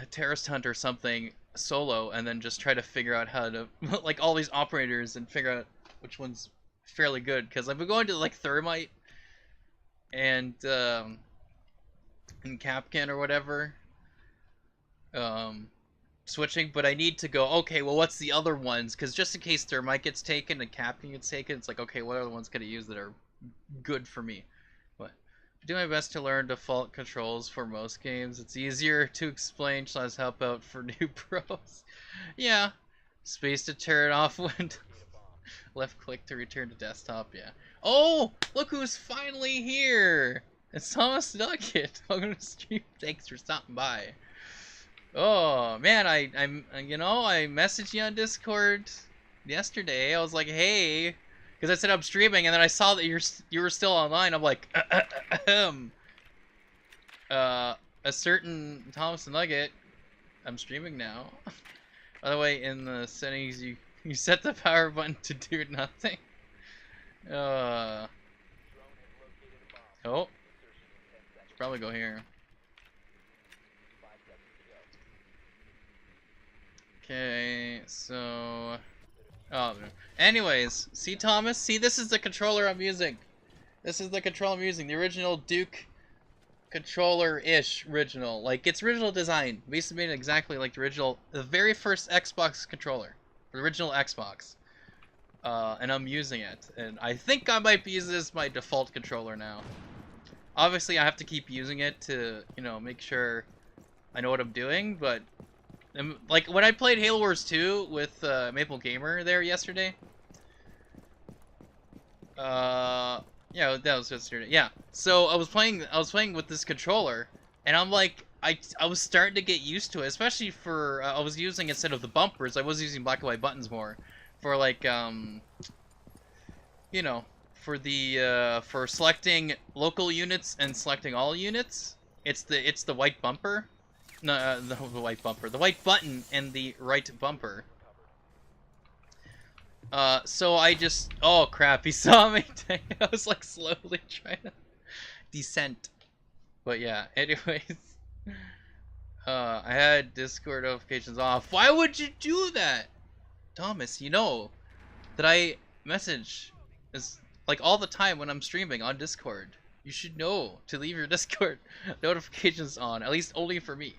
Terrorist Hunt or something solo, and then just try to figure out how to like all these operators and figure out which one's fairly good. Because I've been going to like Thermite and Kapkan or whatever. Switching, but I need to go, okay, well, what's the other ones? Because just in case Thermite gets taken and Kapkan gets taken, it's like, okay, what are the ones can I use that are good for me? But I do my best to learn default controls for most games. It's easier to explain / help out for new pros. Yeah. Space to turn it off when left click to return to desktop, yeah. Oh, look who's finally here! It's Thomas Nugget. Welcome to the stream. Thanks for stopping by. Oh man, I messaged you on Discord yesterday. I was like, hey, because I said I'm streaming, and then I saw that you were still online. I'm like, a certain Thomas Nugget. I'm streaming now. By the way, in the settings, you set the power button to do nothing. Oh, should probably go here. Okay, so... Oh, anyways, see Thomas? See, this is the controller I'm using. This is the controller I'm using. The original Duke controller-ish original. Like, it's original design. Basically made exactly like the very first Xbox controller. The original Xbox. And I'm using it. And I think I might be using this as my default controller now. Obviously, I have to keep using it to, you know, make sure I know what I'm doing, but... like, when I played Halo Wars 2 with Maple Gamer there yesterday. Yeah, that was yesterday. Yeah. So I was playing with this controller, and I'm like, I was starting to get used to it, especially for I was using, instead of the bumpers, I was using black and white buttons more for like you know, for the for selecting local units and selecting all units. It's the white bumper. No, the white bumper. The white button and the right bumper. So I just, oh crap, he saw me. I was like slowly trying to descent. But yeah, anyways, I had Discord notifications off. Why would you do that, Thomas? You know that I message is like all the time when I'm streaming on Discord. You should know to leave your Discord notifications on, at least only for me.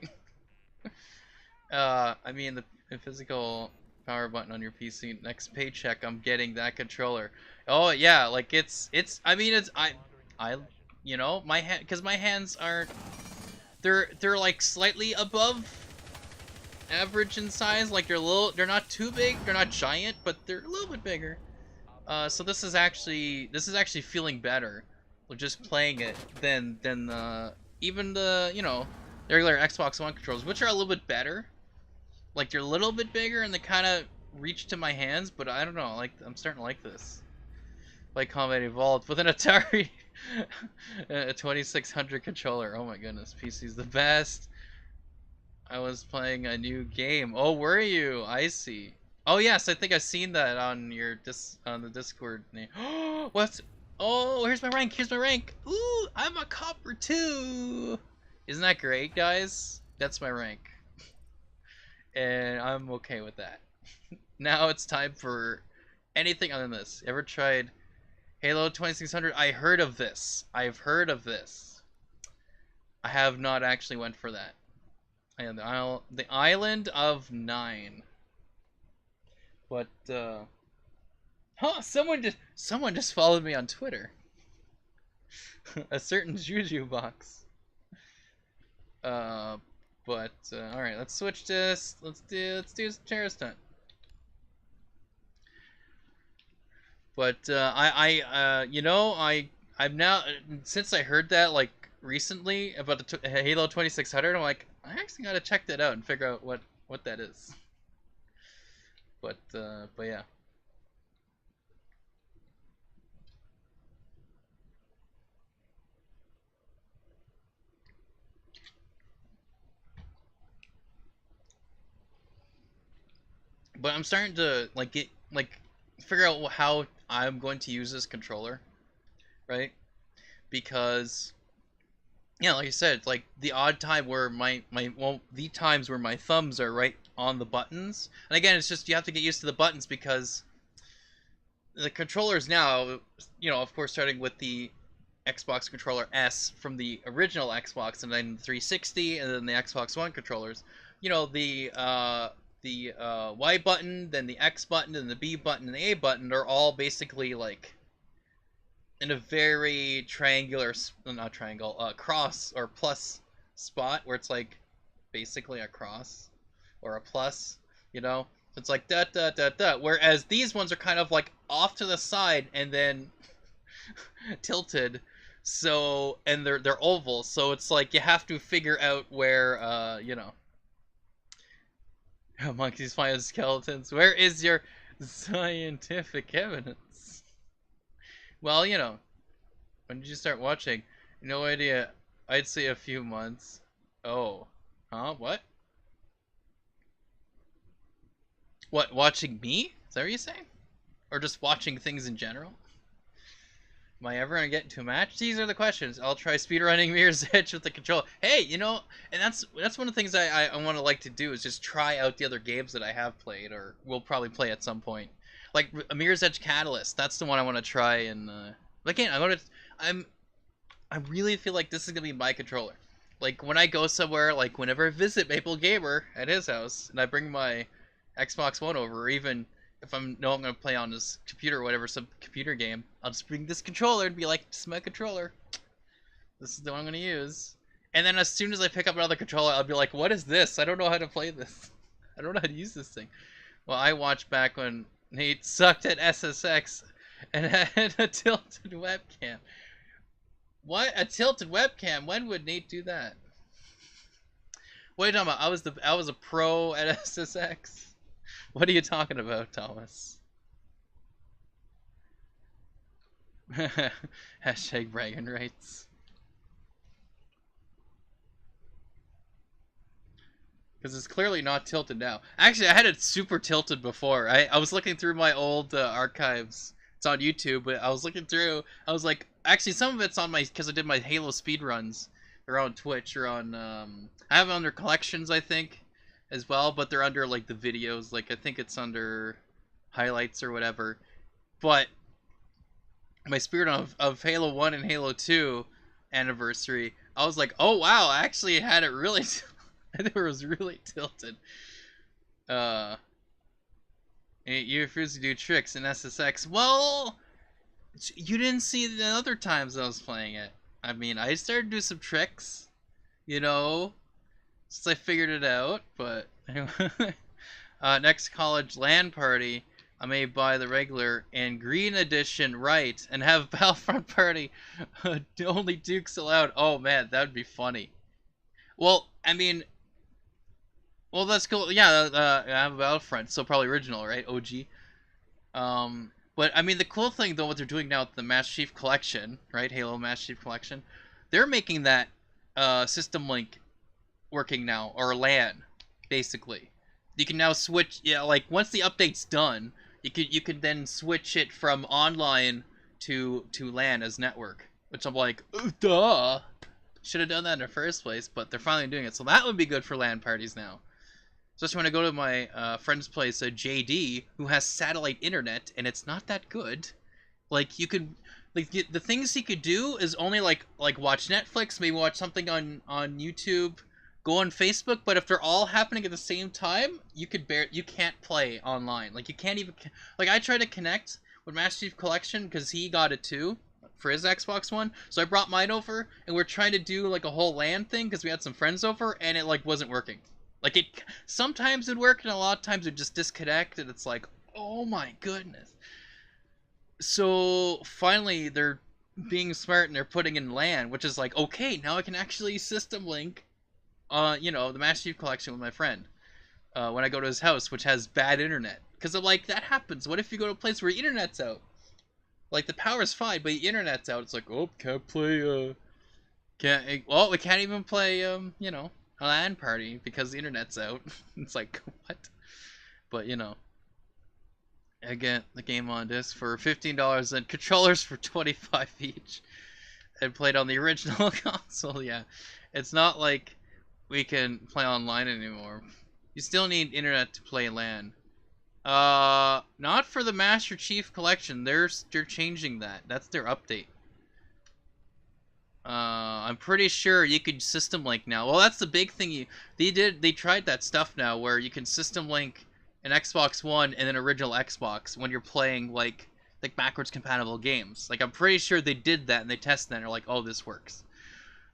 I mean the physical power button on your PC. Next paycheck, I'm getting that controller. Oh yeah, like I mean it's I you know my hand because my hands aren't they're like slightly above average in size. Like they're not too big, they're not giant, but they're a little bit bigger. So this is actually feeling better, just playing it than even the the regular Xbox One controllers, which are a little bit better. Like they're a little bit bigger and they kind of reach to my hands, but I don't know. Like I'm starting to like this. Like Combat Evolved with an Atari a 2600 controller. Oh my goodness, PC's the best. I was playing a new game. Oh, were you? I see. Oh yes, I think I've seen that on your on the Discord name. What's? Oh, here's my rank. Here's my rank. Ooh, I'm a copper too. Isn't that great, guys? That's my rank, and I'm okay with that. Now it's time for anything other than this. Ever tried Halo 2600? I heard of this. I've heard of this. I have not actually went for that. And the Island of Nine. But huh, someone just followed me on Twitter. A certain Juju box. But all right, let's switch this. Let's do some terrorist hunt. But I'm now since I heard that like recently about the Halo 2600, I'm like I actually gotta check that out and figure out what that is. But yeah. But I'm starting to figure out how I'm going to use this controller, right? Because yeah, like I said, like the odd time where the times where my thumbs are right on the buttons. And again, it's just you have to get used to the buttons because the controllers now, of course, starting with the Xbox controller S from the original Xbox, and then the 360, and then the Xbox One controllers. The Y button, then the X button, and the B button, and the A button are all basically like in a very triangular, not triangle, cross or plus spot where it's like basically a cross or a plus, So it's like da da da da. Whereas these ones are kind of like off to the side and then tilted. So and they're oval, so it's like you have to figure out where monkeys find skeletons. Where is your scientific evidence? Well, when did you start watching? No idea. I'd say a few months. Oh. Huh? What? What, watching me? Is that what you're saying? Or just watching things in general? Am I ever gonna get into a match? These are the questions. I'll try speedrunning Mirror's Edge with the controller. Hey, and that's one of the things I want to like to do is just try out the other games that I have played or will probably play at some point. Like Mirror's Edge Catalyst. That's the one I want to try. And again, I really feel like this is gonna be my controller. Like when I go somewhere, like whenever I visit Maple Gamer at his house, and I bring my Xbox One over, or even if I'm gonna play on his computer or whatever, some computer game, I'll just bring this controller and be like, "This is my controller. This is the one I'm gonna use." And then as soon as I pick up another controller, I'll be like, "What is this? I don't know how to play this. I don't know how to use this thing." Well, I watched back when Nate sucked at SSX and had a tilted webcam. What? A tilted webcam? When would Nate do that? What are you talking about? I was a pro at SSX. What are you talking about, Thomas? Hashtag bragging rights. because it's clearly not tilted now. Actually, I had it super tilted before. I was looking through my old archives. It's on YouTube, but I was looking through. I was like, actually, some of it's on my, because I did my Halo speed runs. They're on Twitch or on. I have it under collections, I think, as well, but they're under like the videos. Like I think it's under highlights or whatever. But my spirit of Halo 1 and Halo 2 anniversary, I was like, oh wow, I actually had it really. I think it was really tilted. You refuse to do tricks in SSX. Well, you didn't see the other times I was playing it. I mean, I started to do some tricks, you know, since I figured it out. But anyway, next college LAN party, I may buy the regular and green edition, right, and have Battlefront party. Only Dukes allowed. Oh man, that would be funny. Well, I mean, well, that's cool. Yeah, I have a Battlefront, so probably original, right? OG. But I mean, the cool thing though, what they're doing now with the Master Chief Collection, right? Halo Master Chief Collection, they're making that system link working now, or LAN, basically. You can now switch. Yeah, like once the update's done, you could then switch it from online to LAN as network. Which I'm like, oh, duh. Should have done that in the first place, but they're finally doing it. So that would be good for LAN parties now. Especially when I go to my friend's place, JD, who has satellite internet, and it's not that good. Like, you could, like, the things he could do is only, like watch Netflix, maybe watch something on YouTube, go on Facebook, but if they're all happening at the same time, you can't play online. Like, you can't even, like, I tried to connect with Master Chief Collection, because he got it too, for his Xbox One, so I brought mine over, and we're trying to do, like, a whole LAN thing, because we had some friends over, and it, like, wasn't working. Like, it sometimes it'd work, and a lot of times it'd just disconnect, and it's like, oh my goodness. So, finally, they're being smart, and they're putting in LAN, which is like, okay, now I can actually system link, you know, the Master Chief Collection with my friend, when I go to his house, which has bad internet. Because I'm like, that happens. What if you go to a place where the internet's out? Like, the power's fine, but the internet's out. It's like, oh, can't play, well, we can't even play, you know, a LAN party because the internet's out. It's like, what? But, you know, I get the game on disc for $15 and controllers for $25 each, and played on the original console. Yeah, it's not like we can play online anymore. You still need internet to play LAN. Not for the Master Chief Collection. They're changing that. That's their update. I'm pretty sure you could system link now. Well, that's the big thing. They tried that stuff now where you can system link an Xbox One and an original Xbox when you're playing like backwards compatible games. Like, I'm pretty sure they did that and they tested that and they're like, oh, this works.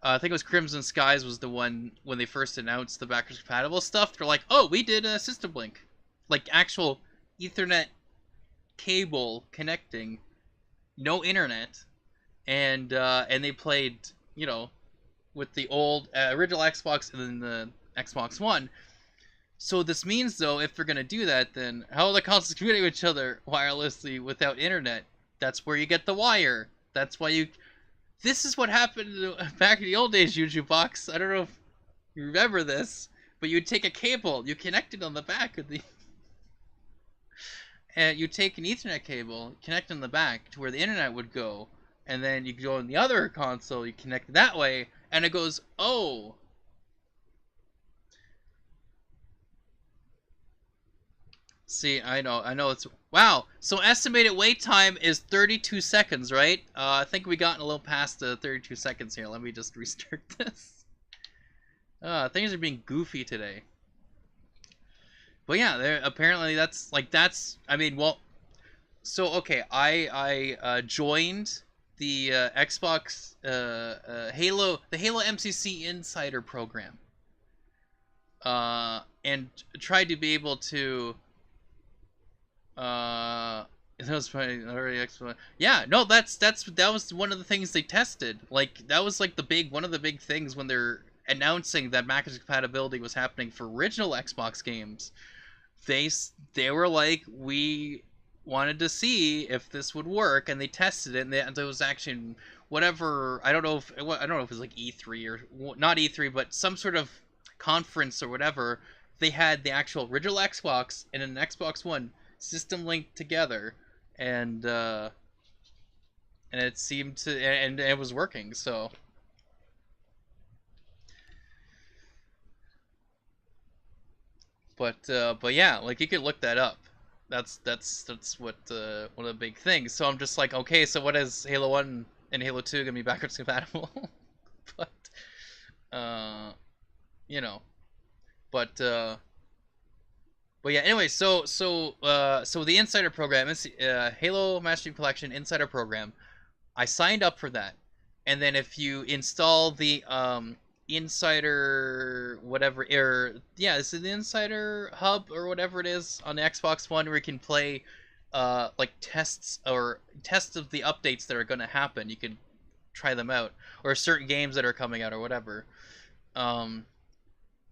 I think it was Crimson Skies was the one when they first announced the backwards compatible stuff. They're like, oh, we did a system link, like actual Ethernet cable connecting, no internet. And they played, you know, with the old original Xbox and then the Xbox One. So this means, though, if they're gonna do that, then how are the consoles communicating with each other wirelessly without internet? That's where you get the wire. That's why you. This is what happened back in the old days, YouTube Box. I don't know if you remember this, but you'd take a cable, you connect it on the back of the. And you take an Ethernet cable, connect on the back to where the internet would go. And then you go on the other console, you connect it that way, and it goes, oh. See, I know it's, wow. So estimated wait time is 32 seconds, right? I think we gotten a little past the 32 seconds here. Let me just restart this. Things are being goofy today. But yeah, apparently that's, I mean, well, so, okay, I joined the Xbox the Halo MCC Insider program, and tried to be able to that was probably already excellent. Yeah, no, that was one of the things they tested. Like, that was like one of the big things when they're announcing that backwards compatibility was happening for original Xbox games. They were like, we wanted to see if this would work, and they tested it, and there was actually whatever, I don't know if it was like E3 or not E3, but some sort of conference or whatever, they had the actual original Xbox and an Xbox One system linked together, and it seemed to, and it was working. So, but yeah, like you could look that up. That's what one of the big things. So I'm just like, okay, so what is Halo 1 and Halo 2 gonna be backwards compatible? But you know, but yeah. Anyway, so the Insider program is Halo Master Chief Collection Insider program. I signed up for that, and then if you install the Insider whatever, or yeah, this is the Insider Hub or whatever it is on the Xbox One, where you can play like tests of the updates that are going to happen. You can try them out, or certain games that are coming out or whatever.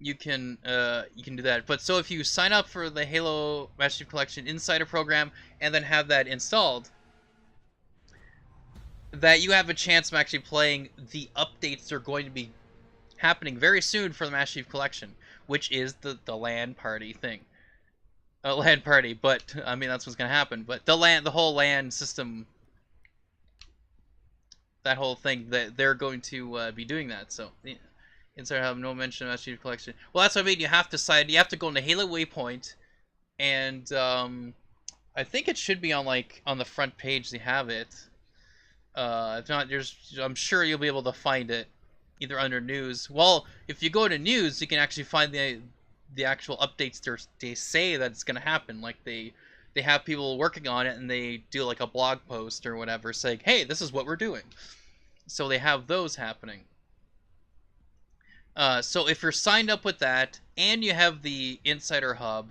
You can do that. But so if you sign up for the Halo Master Chief Collection Insider program and then have that installed, that you have a chance of actually playing the updates that are going to be happening very soon for the Master Chief Collection, which is the LAN party thing. LAN party, but I mean that's what's gonna happen. But the whole LAN system, that whole thing, that they're going to be doing that. So yeah. Inside have no mention of Master Chief Collection. Well, that's what I mean. You have to go into Halo Waypoint, and I think it should be on the front page. They have it. If not, I'm sure you'll be able to find it either under news. Well, if you go to news, you can actually find the actual updates they say that it's gonna happen. Like they have people working on it, and they do like a blog post or whatever saying, "Hey, this is what we're doing." So they have those happening. So if you're signed up with that and you have the Insider Hub,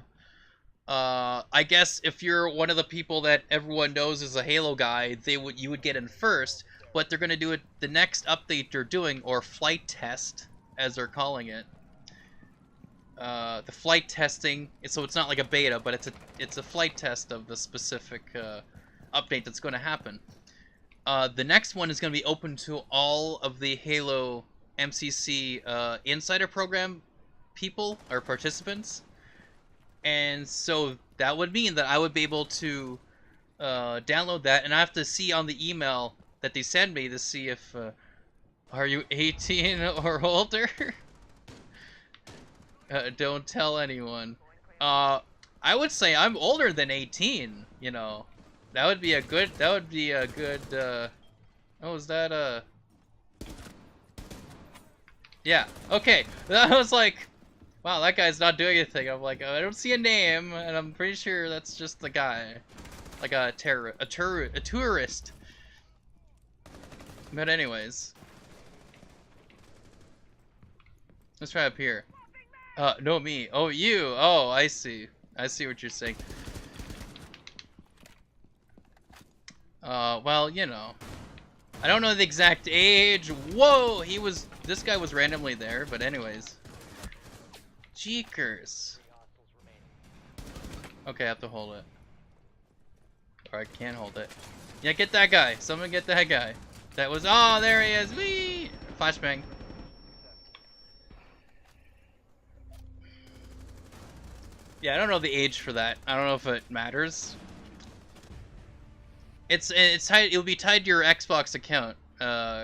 I guess if you're one of the people that everyone knows is a Halo guy, you would get in first. But they're gonna do it the next update they're doing, or flight test as they're calling it. The flight testing, so it's not like a beta, but it's a flight test of the specific update that's going to happen. The next one is going to be open to all of the Halo MCC Insider Program people or participants, and so that would mean that I would be able to download that, and I have to see on the email that they send me to see if are you 18 or older. Don't tell anyone. I would say I'm older than 18. You know, that would be a good. Oh, is that Yeah. Okay. That was like, wow, that guy's not doing anything. I'm like, I don't see a name, and I'm pretty sure that's just the guy, like a tourist. But anyways, let's try up here. No, me. Oh, you. Oh, I see. I see what you're saying. Well, you know. I don't know the exact age. Whoa! This guy was randomly there, but anyways. Jeekers. Okay, I have to hold it. Or I can't hold it. Yeah, get that guy. Someone get that guy. That was, oh, there he is. Whee! Flashbang. Yeah, I don't know the age for that. I don't know if it matters. It's tied. It'll be tied to your Xbox account,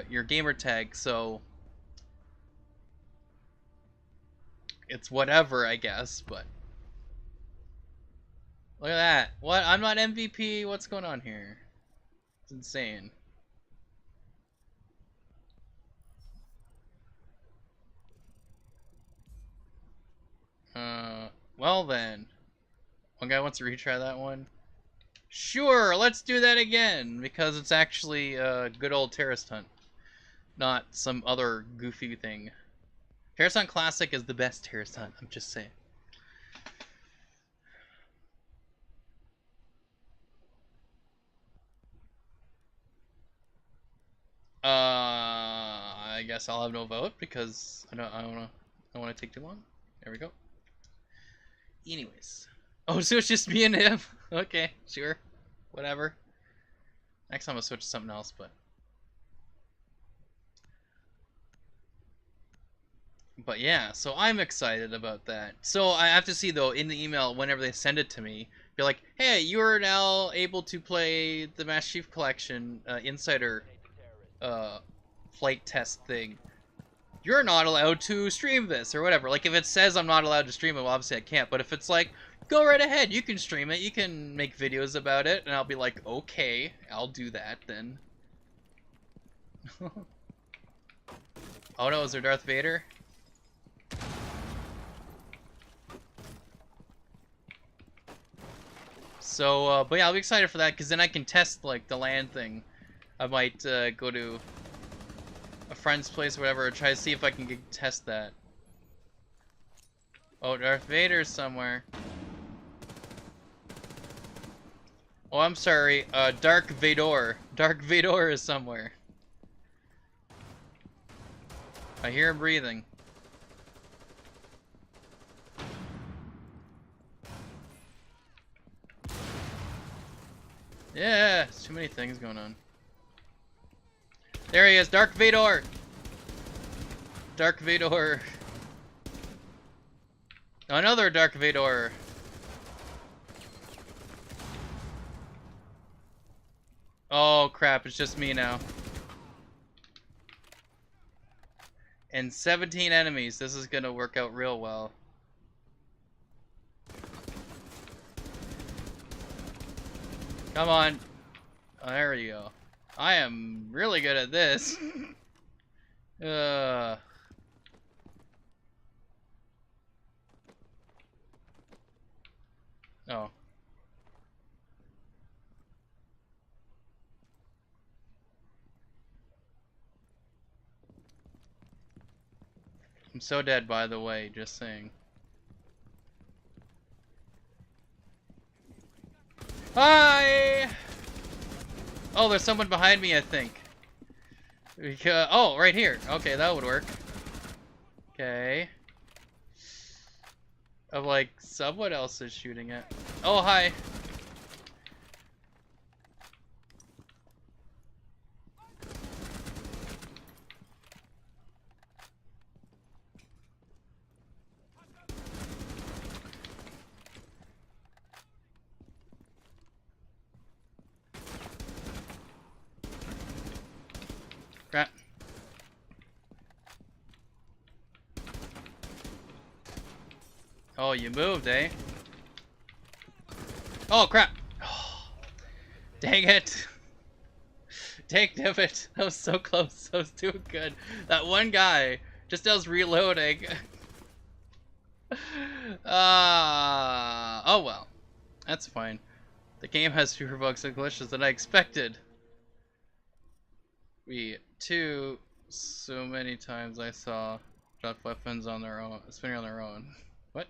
your gamer tag. So it's whatever, I guess. But look at that. What? I'm not MVP. What's going on here? It's insane. Well then. One guy wants to retry that one. Sure, let's do that again, because it's actually a good old Terrorist Hunt, not some other goofy thing. Terrorist Hunt Classic is the best Terrorist Hunt, I'm just saying. I guess I'll have no vote because I don't want to take too long. There we go. Anyways. Oh, so it's just me and him? Okay, sure. Whatever. Next time I'll switch to something else, but... But yeah, so I'm excited about that. So I have to see though in the email whenever they send it to me, be like, "Hey, you are now able to play the Master Chief Collection Insider Eliminate the terrorist. uh, flight test thing. You're not allowed to stream this or whatever." Like if it says I'm not allowed to stream it, well, obviously I can't. But if it's like, go right ahead, you can stream it, you can make videos about it, and I'll be like, okay, I'll do that then. Oh no, is there Darth Vader? So, but yeah, I'll be excited for that because then I can test like the land thing. I might go to a friend's place or whatever, try to see if I can test that. Oh, Darth Vader's somewhere. Oh, I'm sorry. Dark Vador. Dark Vador is somewhere. I hear him breathing. Yeah, there's too many things going on. There he is, Dark Vador! Dark Vador. Another Dark Vador. Oh crap, it's just me now. And 17 enemies. This is gonna work out real well. Come on. Oh, there we go. I am really good at this. Oh. I'm so dead, by the way, just saying. Hi! Oh, there's someone behind me, I think. Oh, right here. Okay, that would work. Okay. I'm like, someone else is shooting it. Oh, hi. Crap. Oh, you moved, eh? Oh, crap. Oh, dang it. Dang it. That was so close. That was too good. That one guy, just as reloading. Oh well. That's fine. The game has fewer bugs and glitches than I expected. So many times I saw drop weapons on their own, spinning on their own. What?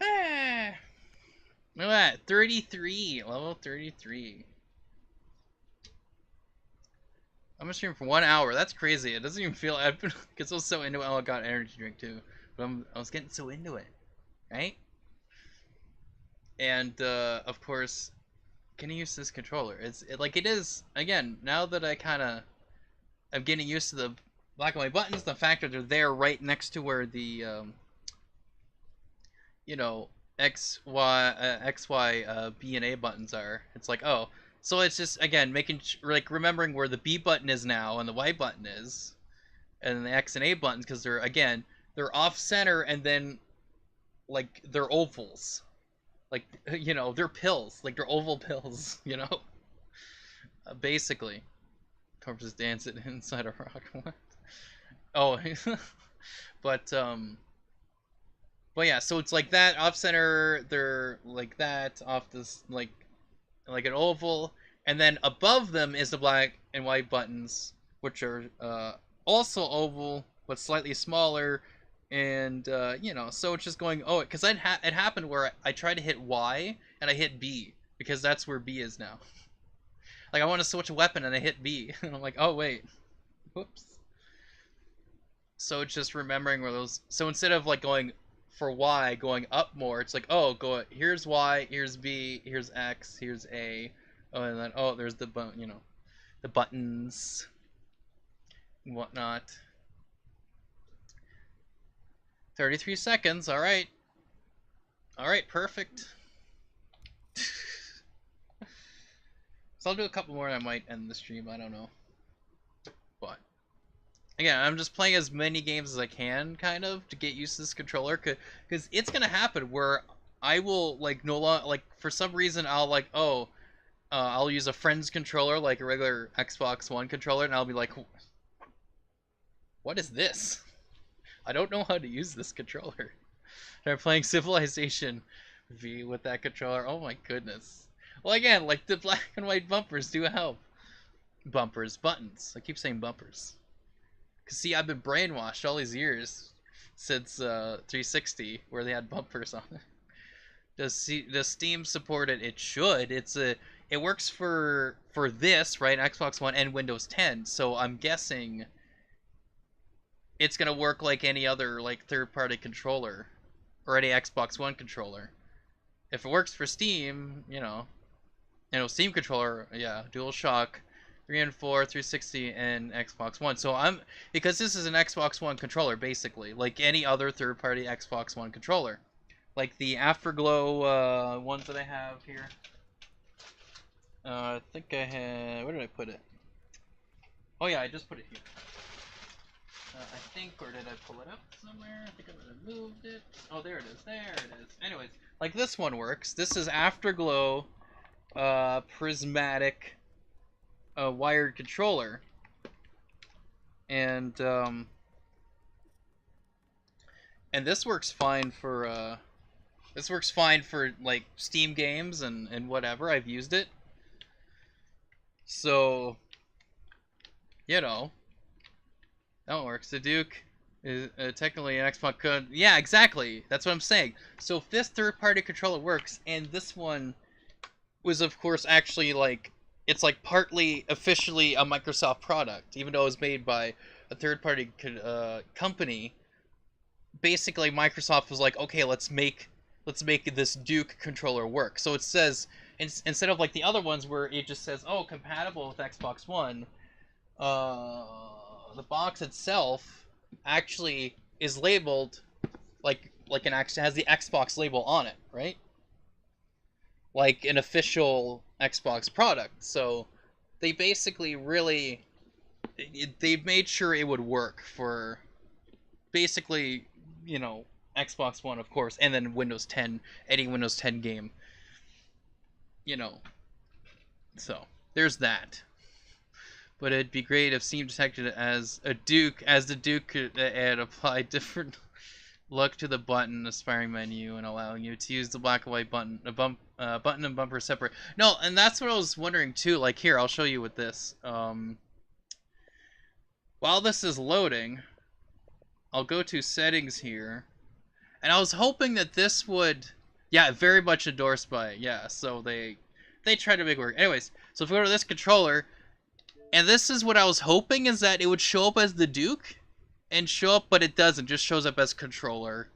Ah. Look at that, 33, level 33. I'm gonna stream for 1 hour. That's crazy. It doesn't even feel. Because I was so into it. Oh, I got energy drink too, but I was getting so into it, right? And of course, getting used to this controller. Like it is again. Now that I kind of am getting used to the black and white buttons, the fact that they're there right next to where the you know, X, Y, B, and A buttons are. It's like, oh, so it's just again making like remembering where the B button is now and the Y button is, and the X and A buttons because they're off center and then like they're ovals, like they're pills, like they're oval pills, basically. Corpses dancing inside a rock. What? Oh, but But yeah, so it's like that off center. They're like that off this like an oval, and then above them is the black and white buttons, which are also oval but slightly smaller, and so it's just going because it happened where I tried to hit Y and I hit B because that's where B is now. Like I want to switch a weapon and I hit B, and I'm like, oh wait, whoops. So it's just remembering where those. So instead of like going for Y, going up more, it's like, oh, here's Y, here's B, here's X, here's A, Oh, and then there's the the buttons and whatnot. 33 seconds. All right. All right. Perfect. So I'll do a couple more and I might end the stream. I don't know. But again, I'm just playing as many games as I can, kind of, to get used to this controller, because it's gonna happen where I will like no longer like for some reason I'll use a friend's controller like a regular Xbox One controller, and I'll be like, what is this? I don't know how to use this controller. Try playing Civilization V with that controller. Oh my goodness. Well, again, like the black and white bumpers do help. Buttons. I keep saying bumpers. Cause see, I've been brainwashed all these years since 360, where they had bumpers on it. Does Steam support it? It should. It works for this, right? Xbox One and Windows 10. So I'm guessing it's gonna work like any other like third-party controller or any Xbox One controller. If it works for Steam, Steam controller, yeah, DualShock 3 and 4, 360, and Xbox One. So because this is an Xbox One controller, basically, like any other third-party Xbox One controller. Like the Afterglow ones that I have here. I think I had... Where did I put it? Oh yeah, I just put it here. I think, or did I pull it up somewhere? I think I might have moved it. Oh, there it is. There it is. Anyways, like this one works. This is Afterglow prismatic wired controller. And this works fine for like Steam games and whatever. I've used it. So, that works. The Duke is technically an Xbox. Yeah, exactly. That's what I'm saying. So if this third-party controller works, and this one was, of course, actually like it's like partly officially a Microsoft product, even though it was made by a third-party company. Basically, Microsoft was like, okay, let's make this Duke controller work. So it says instead of like the other ones where it just says, oh, compatible with Xbox One. The box itself actually is labeled like has the Xbox label on it, right? Like an official Xbox product. So they basically really they made sure it would work for basically, Xbox One, of course, and then Windows 10, any Windows 10 game. So there's that. But it'd be great if Steam detected it as the Duke could and apply different look to the button aspiring menu and allowing you to use the black and white button and bumper separate. No, and that's what I was wondering too. Like here, I'll show you with this. While this is loading, I'll go to settings here, and I was hoping that this would, yeah, very much endorsed by it. Yeah, so they try to make it work. Anyways, so if we go to this controller. And this is what I was hoping, is that it would show up as the Duke and show up, but it doesn't. Just shows up as controller.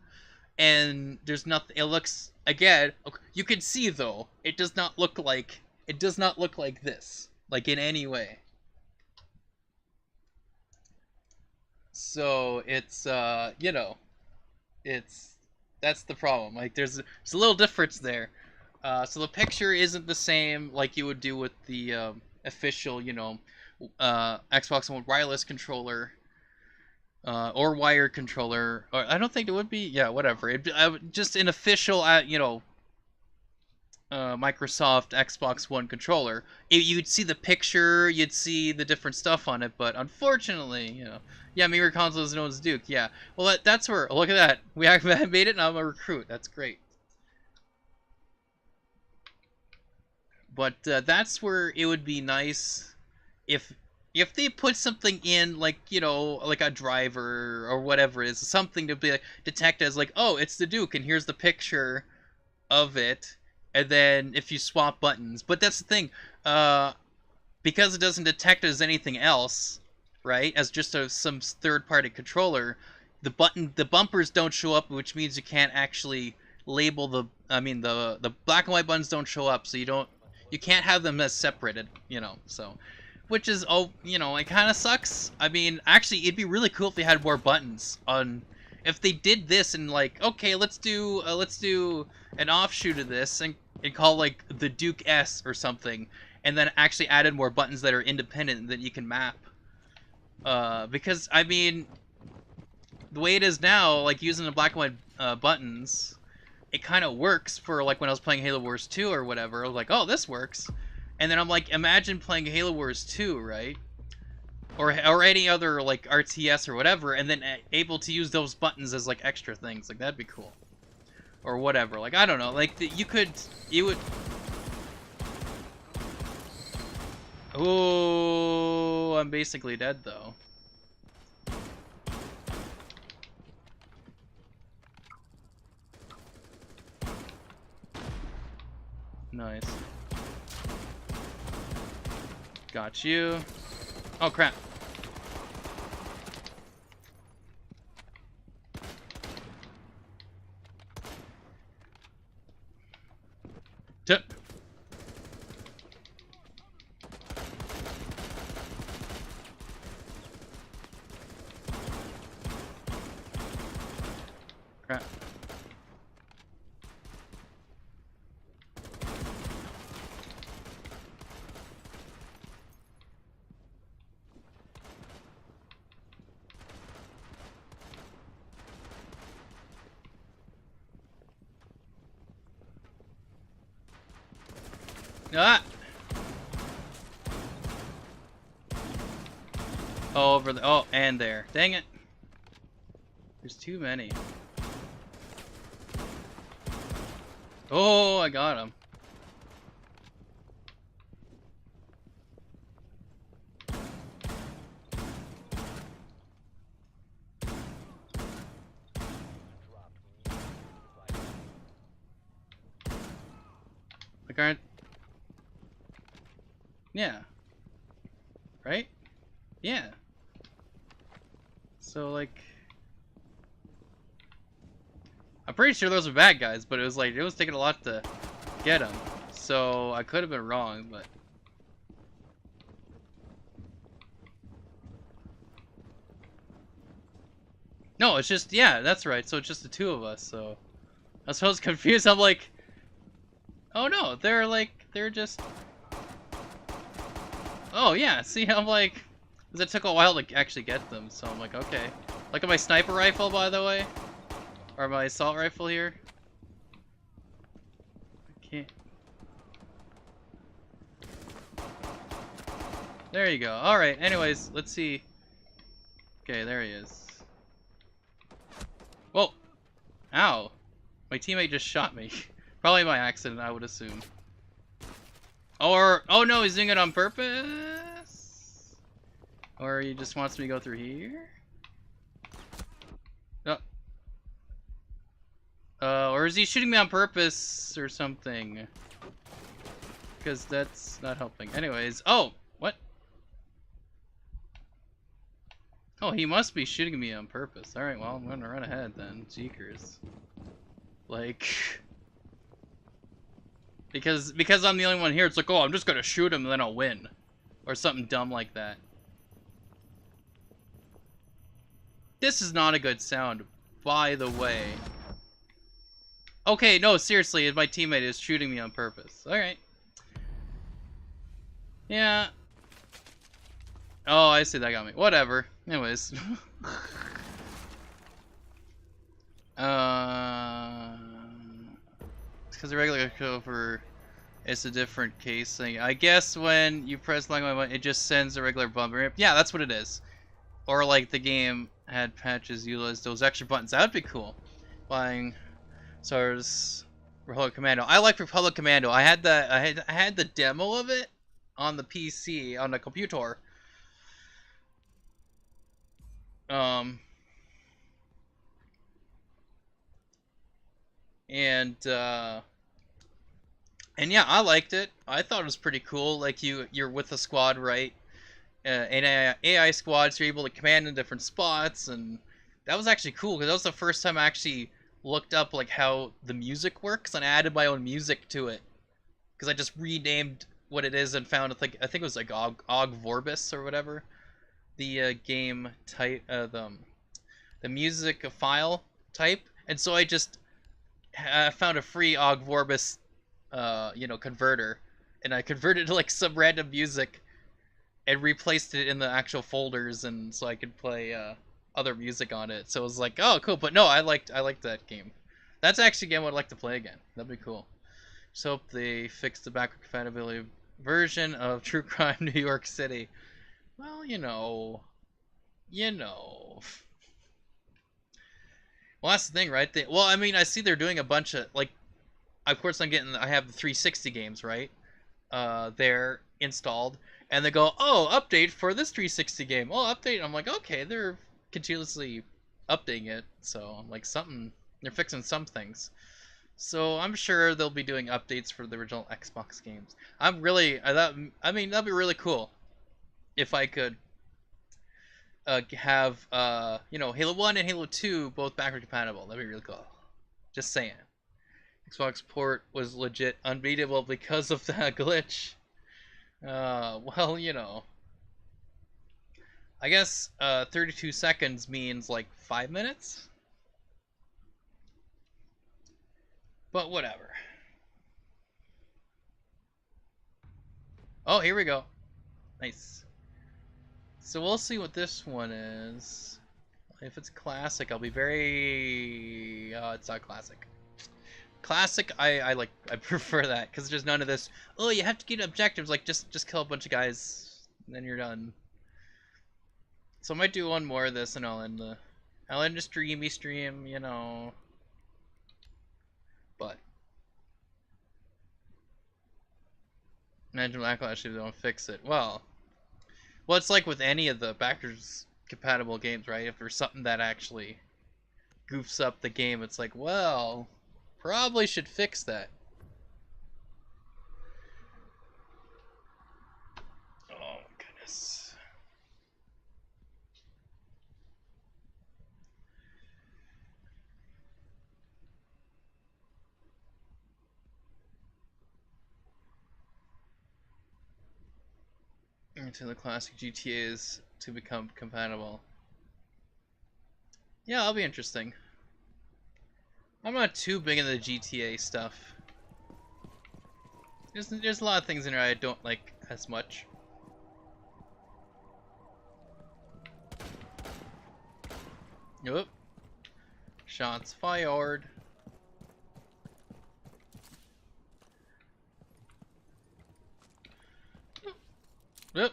And there's nothing. It looks, again, you can see though, it does not look like this, like in any way. So it's that's the problem. Like there's a little difference there. So the picture isn't the same like you would do with the official, Xbox One wireless controller or wired controller. Or I don't think it would be. Yeah, whatever. Just an official, Microsoft Xbox One controller. You'd see the picture, you'd see the different stuff on it, but unfortunately, yeah, Mirror Console is known as Duke. Yeah, well, that's where. Look at that. We actually made it, and I'm a recruit. That's great. But that's where it would be nice if they put something in, like, like a driver or whatever it is, something to be like detect as like, oh, it's the Duke, and here's the picture of it, and then if you swap buttons. But that's the thing, because it doesn't detect as anything else, right? As just some third-party controller, the bumpers don't show up, which means you can't actually label the black and white buttons don't show up, so you You can't have them as separated, you know, so. Which is, oh, you know, it kind of sucks. I mean, actually, it'd be really cool if they had more buttons on... If they did this and, like, okay, let's do an offshoot of this and call, like, the Duke S or something, and then actually added more buttons that are independent that you can map. Because, I mean, the way it is now, like, using the black and white buttons, it kind of works for, like, when I was playing Halo Wars 2 or whatever. I was like, oh, this works. And then I'm like, imagine playing Halo Wars 2, right? Or any other, like, RTS or whatever, and then able to use those buttons as, like, extra things. Like, that'd be cool. Or whatever. Like, I don't know. Like, you would... Oh, I'm basically dead, though. Nice. Got you. Oh, crap. Tip. Crap. Ah! Oh, over the... Oh, and there. Dang it. There's too many. Oh, I got him. Like, aren't... Yeah. Right? Yeah. So, like... I'm pretty sure those were bad guys, but it was like, it was taking a lot to get them. So, I could have been wrong, but... No, it's just, yeah, that's right. So, it's just the two of us, so... I was confused. I'm like... Oh, no, they're like, they're just... Oh, yeah, see, I'm like... Because it took a while to actually get them, so I'm like, okay. Look at my sniper rifle, by the way. Or my assault rifle here. I can't... There you go. Alright, anyways, let's see. Okay, there he is. Whoa! Ow! My teammate just shot me. Probably by accident, I would assume. Or... Oh no, he's doing it on purpose? Or he just wants me to go through here? Or is he shooting me on purpose or something? Because that's not helping. Anyways, oh! What? Oh, he must be shooting me on purpose. Alright, well, I'm gonna run ahead then. Jeekers. Like... Because I'm the only one here, it's like, oh, I'm just gonna shoot him and then I'll win. Or something dumb like that. This is not a good sound, by the way. Okay, no, seriously, my teammate is shooting me on purpose. Alright. Yeah. Oh, I see, that got me. Whatever. Anyways. Because the regular cover is a different case thing. I guess when you press like it just sends a regular bumper. Yeah, that's what it is. Or like the game had patches utilized those extra buttons. That would be cool. Buying SARS Republic Commando. I like Republic Commando. I had the demo of it on the PC on the computer. And yeah, I liked it. I thought it was pretty cool. Like you're with a squad, right? An AI squad, so you're able to command in different spots, and that was actually cool because that was the first time I actually looked up like how the music works, and I added my own music to it. because I just renamed what it is and found I think it was like Og Vorbis or whatever the game type the music file type, and so I just found a free Og Vorbis converter, and I converted to like some random music and replaced it in the actual folders, and so I could play other music on it. So it was like, oh, cool. But no, I liked that game. That's actually a game I'd like to play again. That'd be cool. Just hope they fix the backward compatibility version of True Crime New York City. Well, you know. Well, that's the thing, right? Well, I mean, I see they're doing a bunch of like. Of course, I have the 360 games, right? They're installed, and they go, oh, update for this 360 game. Oh, update. I'm like, okay, they're continuously updating it, so I'm like, they're fixing some things. So I'm sure they'll be doing updates for the original Xbox games. I mean, that'd be really cool if I could have Halo 1 and Halo 2 both backward compatible. That'd be really cool. Just saying. Xbox port was legit unbeatable because of that glitch. Well, I guess 32 seconds means like 5 minutes? But whatever. Oh, here we go. Nice. So we'll see what this one is. If it's classic, I'll be very... it's not classic. Classic, I prefer that, because there's none of this, oh, you have to get objectives, like, just kill a bunch of guys, and then you're done. So I might do one more of this, and I'll end a streamy stream, but imagine Backlash if they don't fix it. Well, it's like with any of the backwards compatible games, right? If there's something that actually goofs up the game, it's like, well, probably should fix that. Oh my goodness. Into the classic GTAs to become compatible. Yeah, that'll be interesting. I'm not too big into the GTA stuff. There's a lot of things in there I don't like as much. Nope. Shots fired. Yep.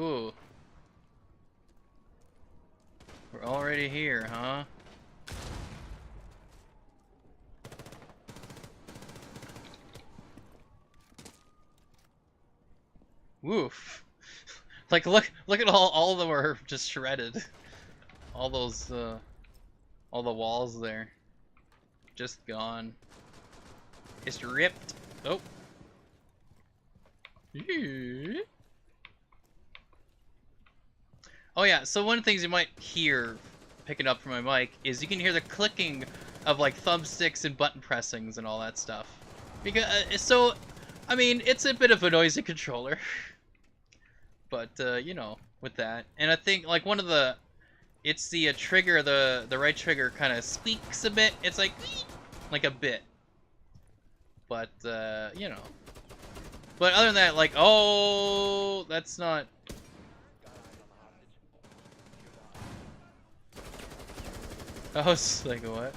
Ooh. We're already here, huh? Woof. Like, look at all of them are just shredded. All those, all the walls there. Just gone. It's ripped. Oh. Oh yeah, so one of the things you might hear picking up from my mic is you can hear the clicking of like thumbsticks and button pressings and all that stuff. Because I mean, it's a bit of a noisy controller. But with that. And I think like one of the it's the trigger, the right trigger kind of squeaks a bit. It's like a bit. But But other than that, like, oh, that's not. I was like, what?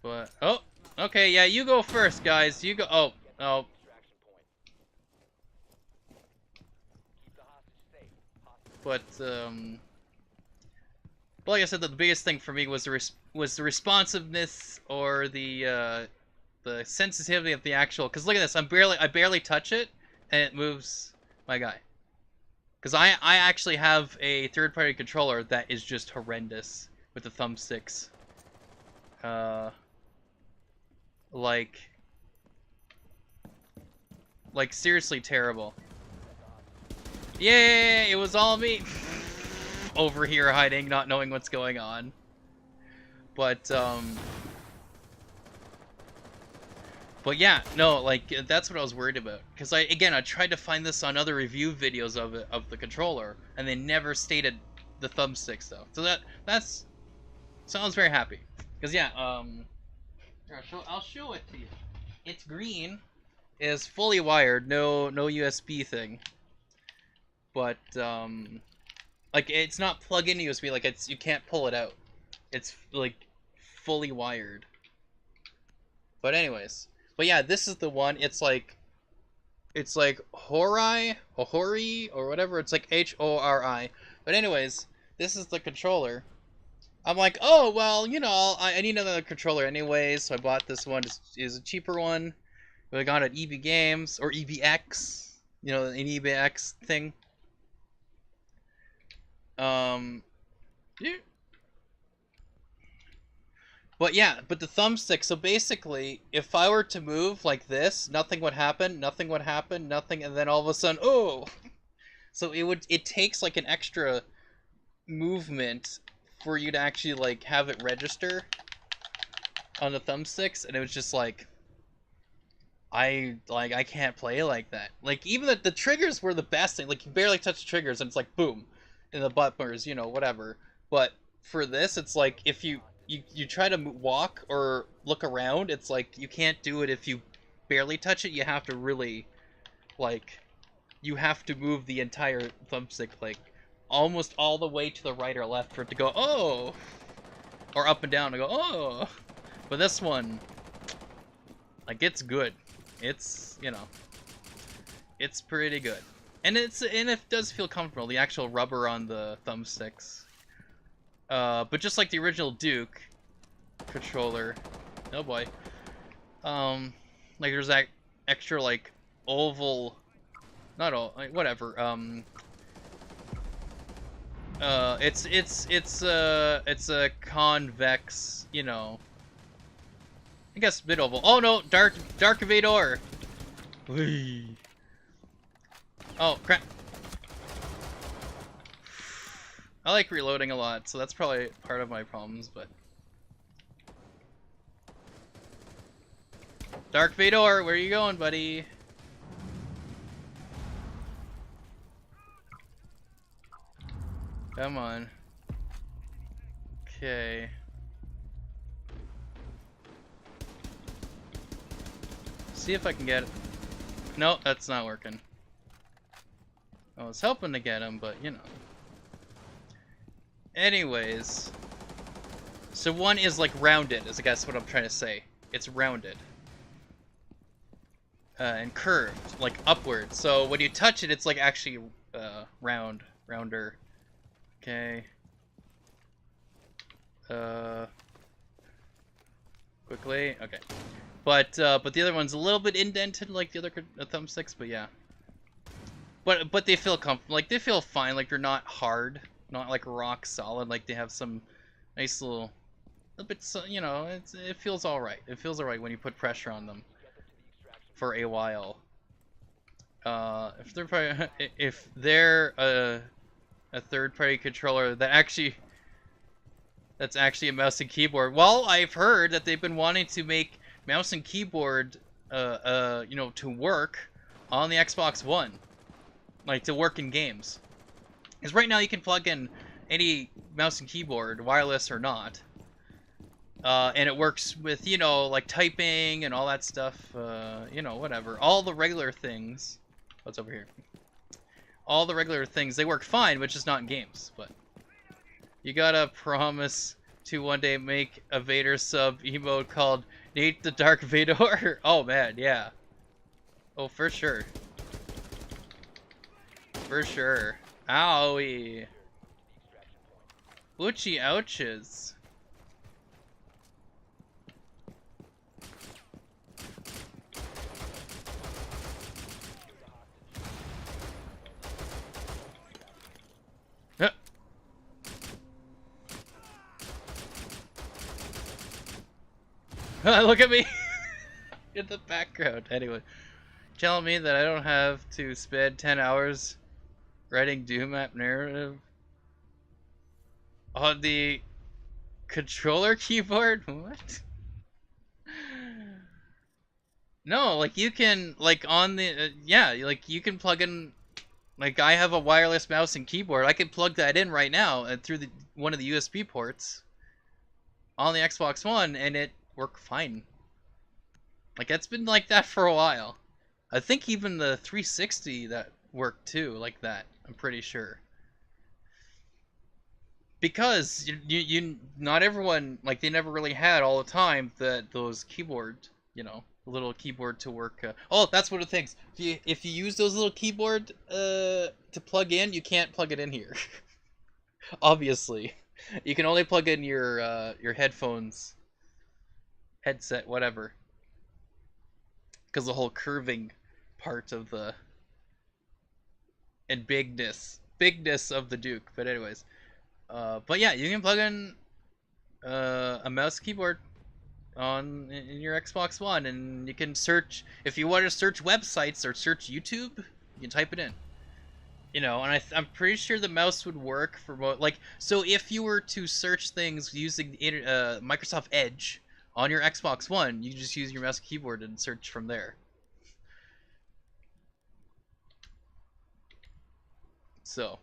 But oh, okay, yeah, you go first, guys. You go. Oh. But like I said, the biggest thing for me was the responsiveness or the sensitivity of the actual. Cause look at this, I barely touch it, and it moves my guy. Cause I actually have a third-party controller that is just horrendous with the thumbsticks. Like seriously terrible. Yay! It was all me. Over here hiding, not knowing what's going on. But yeah, no, like that's what I was worried about. Because I tried to find this on other review videos of it, of the controller, and they never stated the thumbstick stuff. So so I was very happy. Because yeah, I'll show it to you. It's green, is fully wired, no USB thing. But like it's not plug-in USB, like you can't pull it out. It's like fully wired. But anyways, but yeah, this is the one. It's like Hori or whatever. It's like HORI. But anyways, this is the controller. I'm like, oh well, you know, I need another controller anyways, so I bought this one. It's a cheaper one. I got it at EB Games or EBX, you know, an EBX thing. Yeah. But yeah, but the thumbstick, so basically, if I were to move like this, nothing would happen, and then all of a sudden, oh! So it takes like an extra movement for you to actually like have it register on the thumbsticks, and it was just like, I can't play like that. Like, even the triggers were the best thing, like you barely touch the triggers and it's like, boom, and the buttons, you know, whatever. But for this, it's like, if you try to walk or look around, it's like you can't do it if you barely touch it. You have to really, like, you have to move the entire thumbstick, like, almost all the way to the right or left for it to go, oh! Or up and down to go, oh! But this one, like, it's good. It's, you know, it's pretty good. And it does feel comfortable, the actual rubber on the thumbsticks. But just like the original Duke controller, oh boy, like there's that extra like oval, not all, like, whatever. It's a convex, you know. I guess mid oval. Oh no, Dark Vador. Whee. Oh crap. I like reloading a lot, so that's probably part of my problems, but... Dark Vador, where are you going, buddy? Come on. Okay. See if I can get it. No, that's not working. I was hoping to get him, but you know. Anyways, so one is like rounded, is I guess what I'm trying to say. It's rounded. And curved, like upward. So when you touch it, it's like actually rounder. Okay. Quickly, okay. But the other one's a little bit indented like the other thumbsticks, but yeah. But they feel comfortable, like they feel fine, like they're not hard. Not like rock solid, like they have some nice little bit, you know, it feels alright. It feels alright when you put pressure on them for a while. If they're a third-party controller that's actually a mouse and keyboard, well, I've heard that they've been wanting to make mouse and keyboard, you know, to work on the Xbox One, like to work in games. Because right now you can plug in any mouse and keyboard, wireless or not, and it works with, you know, like typing and all that stuff, you know, whatever. All the regular things. What's over here? All the regular things, they work fine, but just not in games. But you gotta promise to one day make a Vader sub emote called Nate the Dark Vador. Oh man, yeah. Oh, for sure. For sure. Owie. Ouchie ouches. Look at me in the background. Anyway, telling me that I don't have to spend 10 hours Writing Doom app narrative on the controller keyboard? What? No, like you can like on the yeah, like you can plug in. Like I have a wireless mouse and keyboard. I can plug that in right now through the one of the USB ports on the Xbox One, and it worked fine. Like it's been like that for a while. I think even the 360 that worked too, like that. I'm pretty sure. Because you not everyone like they never really had all the time that those keyboard, little keyboard to work. Oh, that's one of the things. If you use those little keyboard to plug in, you can't plug it in here. Obviously, you can only plug in your headphones, headset, whatever. Because the whole curving part of the and bigness of the Duke. But anyways, but yeah, you can plug in a mouse keyboard on in your Xbox One, and you can search if you want to search websites or search YouTube. You can type it in. And I'm pretty sure the mouse would work for both. Like, so if you were to search things using Microsoft Edge on your Xbox One, you can just use your mouse and keyboard and search from there. So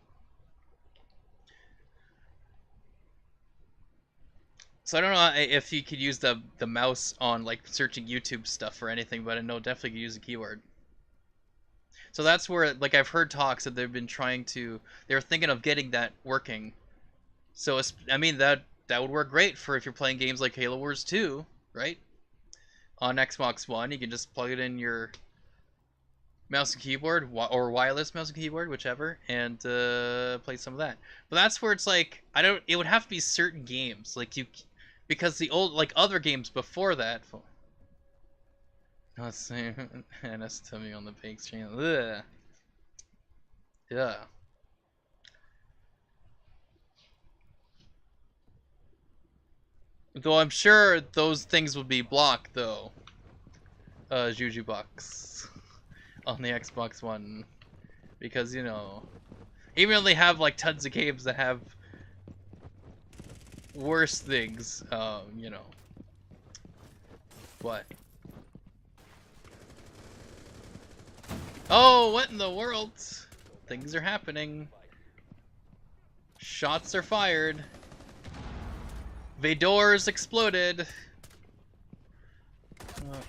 I don't know if you could use the mouse on like searching YouTube stuff or anything, but I know definitely could use a keyboard. So that's where like I've heard talks that they're thinking of getting that working. So I mean that would work great for if you're playing games like Halo Wars 2, right? On Xbox One, you can just plug it in your mouse and keyboard or wireless mouse and keyboard, whichever, and play some of that. But that's where it's like it would have to be certain games like because the old like other games before that. Let's see, NS on the big screen. Ugh. Yeah. Though I'm sure those things would be blocked though. Jujubux on the Xbox One, because even though they have like tons of games that have worse things, What? Oh, what in the world? Things are happening. Shots are fired. Vador's exploded.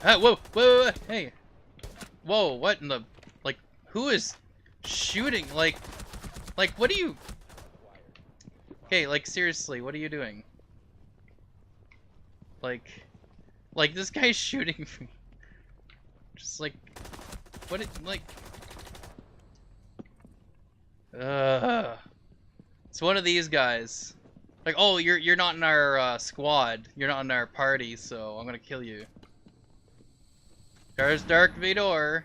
Whoa, hey. Whoa, what in the, like, who is shooting? Like, what are you? Okay, like, seriously, what are you doing? Like this guy's shooting me. Just like, what it, like, it's one of these guys. Like, oh, you're not in our squad. You're not in our party, so I'm gonna kill you. There's Dark Vador.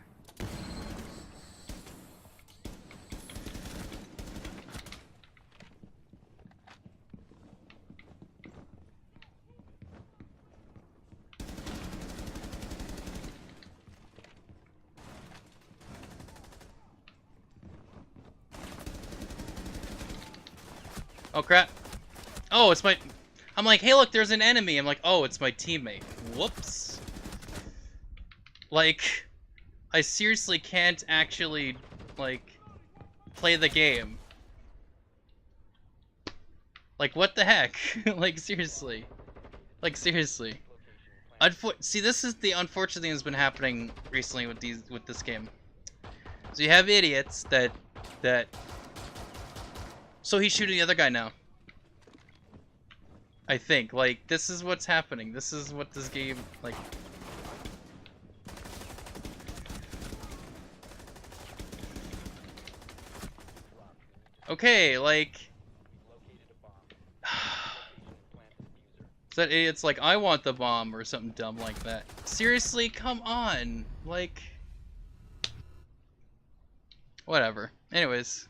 Oh crap. Oh, it's my... I'm like, hey look, there's an enemy. I'm like, oh, it's my teammate. Whoops. Like, I seriously can't actually, like, play the game. Like, what the heck? Like, seriously. Like, seriously. See, this is the unfortunate thing that's been happening recently with this game. So you have idiots that... So he's shooting the other guy now. I think. Like, this is what's happening. This is what this game, like... Okay, like... That idiot's like, I want the bomb, or something dumb like that. Seriously? Come on! Like... Whatever. Anyways.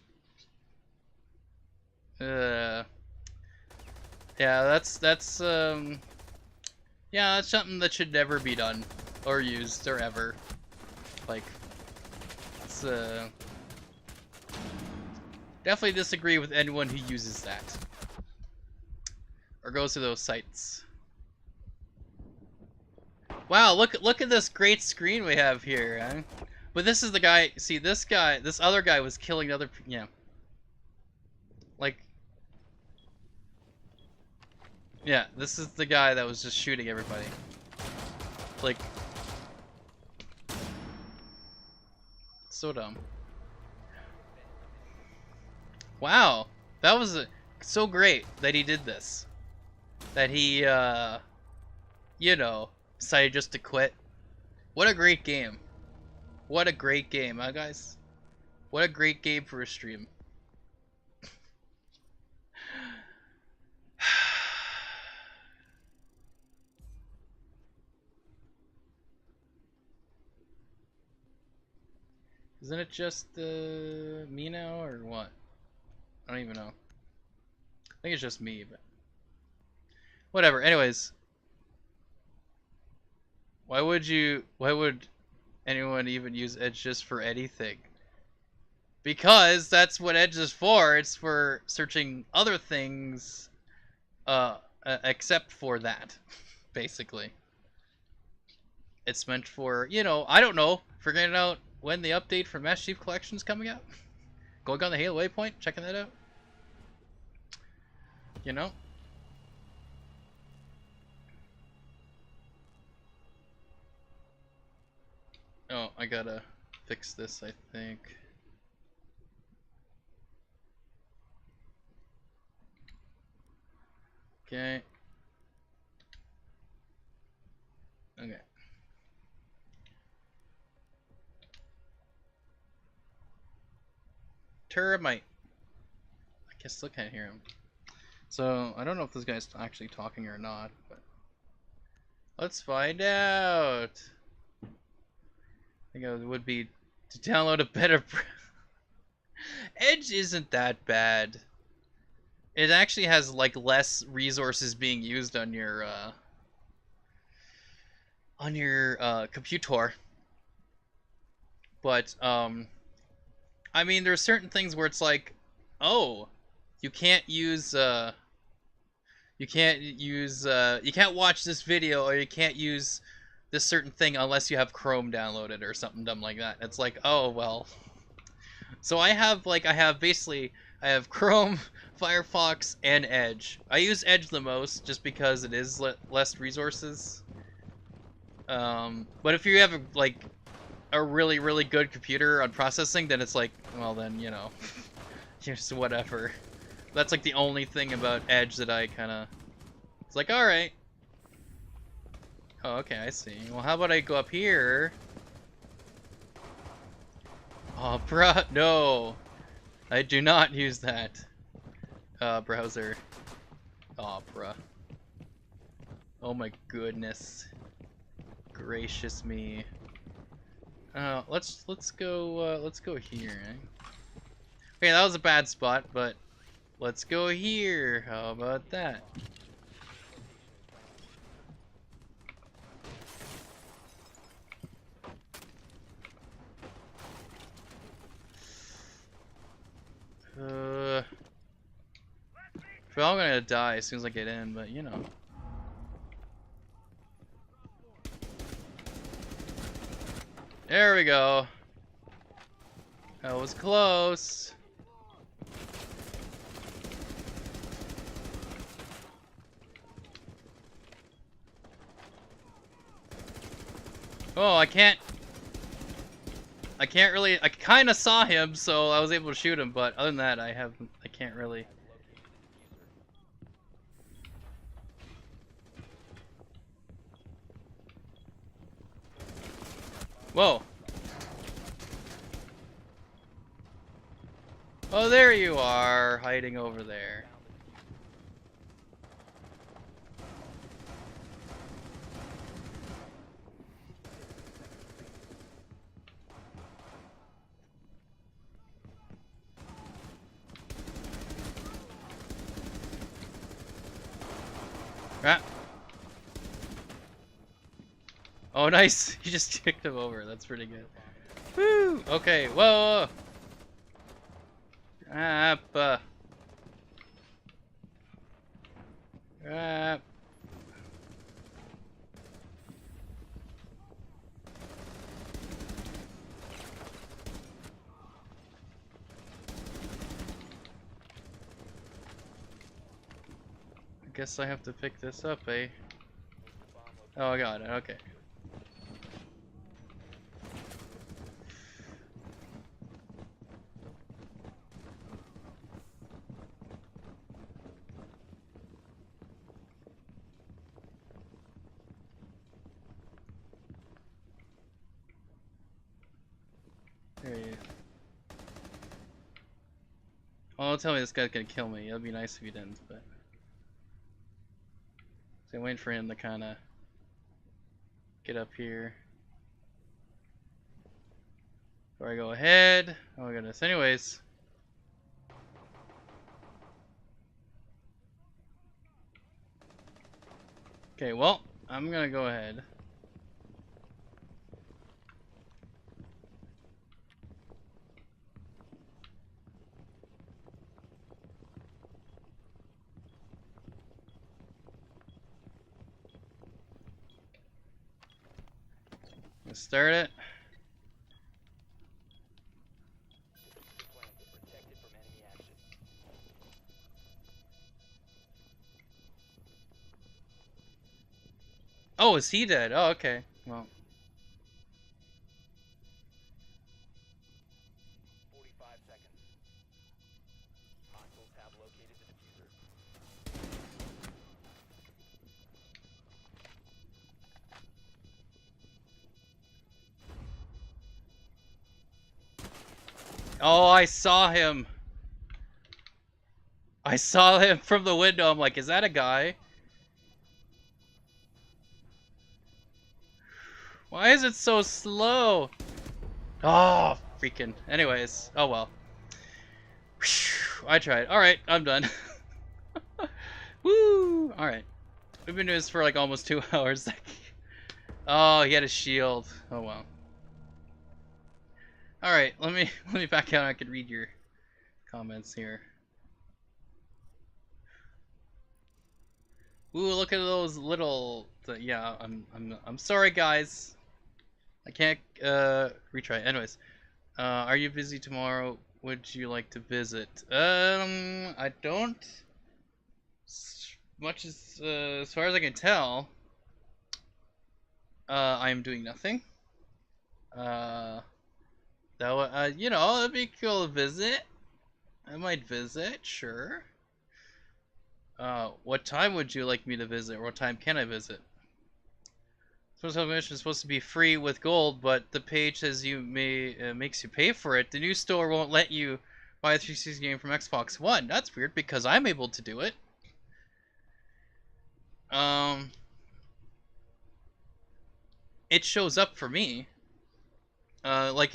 Yeah, that's something that should never be done or used or ever. Like, it's Definitely disagree with anyone who uses that. Or goes to those sites. Wow, look at this great screen we have here. Huh? But this is the guy, see this other guy was killing other, yeah. Like, yeah, this is the guy that was just shooting everybody. Like, so dumb. Wow, that was so great that he did this. That he, you know, decided just to quit. What a great game. What a great game, huh, guys? What a great game for a stream. Isn't it just me now, or what? I don't even know. I think it's just me, but whatever. Anyways, why would anyone even use Edge just for anything? Because that's what Edge is for. It's for searching other things, except for that, basically. It's meant for, you know, I don't know, figuring out when the update for Master Chief Collection is coming out. Going on the Halo Waypoint, checking that out. You know? Oh, I gotta fix this, I think. Okay. Okay. Termite. I guess still can't hear him. So, I don't know if this guy's actually talking or not, but let's find out. I think it would be to download a better Edge isn't that bad. It actually has like less resources being used on your computer. But I mean, there's certain things where it's like, oh, you can't watch this video, or you can't use this certain thing unless you have Chrome downloaded or something dumb like that. It's like, oh well. So I have Chrome, Firefox, and Edge. I use Edge the most just because it is less resources. But if you have like a really, really good computer on processing, then it's like, well then, you know, just whatever. That's like the only thing about Edge that I kind of, it's like, alright. Oh, okay, I see. Well, how about I go up here? Oh, bruh, no. I do not use that. Browser. Oh, bruh. Oh my goodness. Gracious me. Let's go here. Okay, that was a bad spot, but let's go here. How about that? Well, I'm gonna die as soon as I get in, but you know. There we go. That was close. Oh, I can't really, I kind of saw him, so I was able to shoot him, but other than that, I can't really. Whoa. Oh, there you are, hiding over there. Ah. Oh, nice. You just kicked him over. That's pretty good. Woo! Okay, whoa! Crap. Crap. I guess I have to pick this up, eh? Oh, I got it. Okay. There you. Oh, don't tell me this guy's gonna kill me. It'd be nice if he didn't, but. So I'm waiting for him to kind of get up here. Before I go ahead. Oh my goodness. Anyways. Okay, well, I'm gonna go ahead. Let's start it. Protected from enemy action. Oh, is he dead? Oh, okay. Well. 45 seconds. Hostiles have located the diffuser. Oh, I saw him. I saw him from the window. I'm like, is that a guy? Why is it so slow? Oh, freaking. Anyways, oh well. I tried. Alright, I'm done. Woo! Alright. We've been doing this for like almost 2 hours. Oh, he had a shield. Oh well. Alright, let me back out. I could read your comments here. Ooh, look at those little. Yeah, I'm sorry, guys. I can't retry. Anyways, are you busy tomorrow? Would you like to visit? I don't. Much as far as I can tell, I'm doing nothing. That would, you know, it'd be cool to visit. I might visit, sure. What time would you like me to visit? Or what time can I visit? Social mission is supposed to be free with gold, but the page says you makes you pay for it. The new store won't let you buy a 360 game from Xbox One. That's weird because I'm able to do it. It shows up for me. Like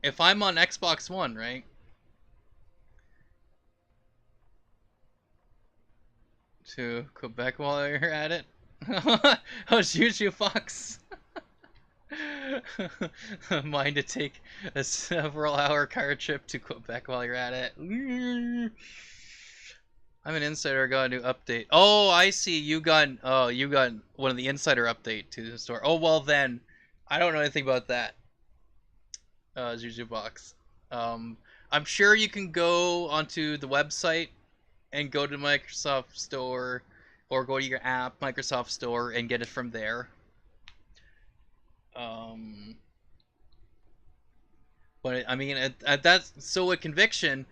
if I'm on Xbox One, right? To Quebec while you're at it. Oh, Juju Fox. Mind to take a several-hour car trip to Quebec while you're at it. I'm an insider. I got a new update. Oh, I see. You got one of the insider update to the store. Oh well, then I don't know anything about that. Juju Box. I'm sure you can go onto the website and go to Microsoft Store, or go to your app, Microsoft Store, and get it from there. But I mean, that's so with Conviction.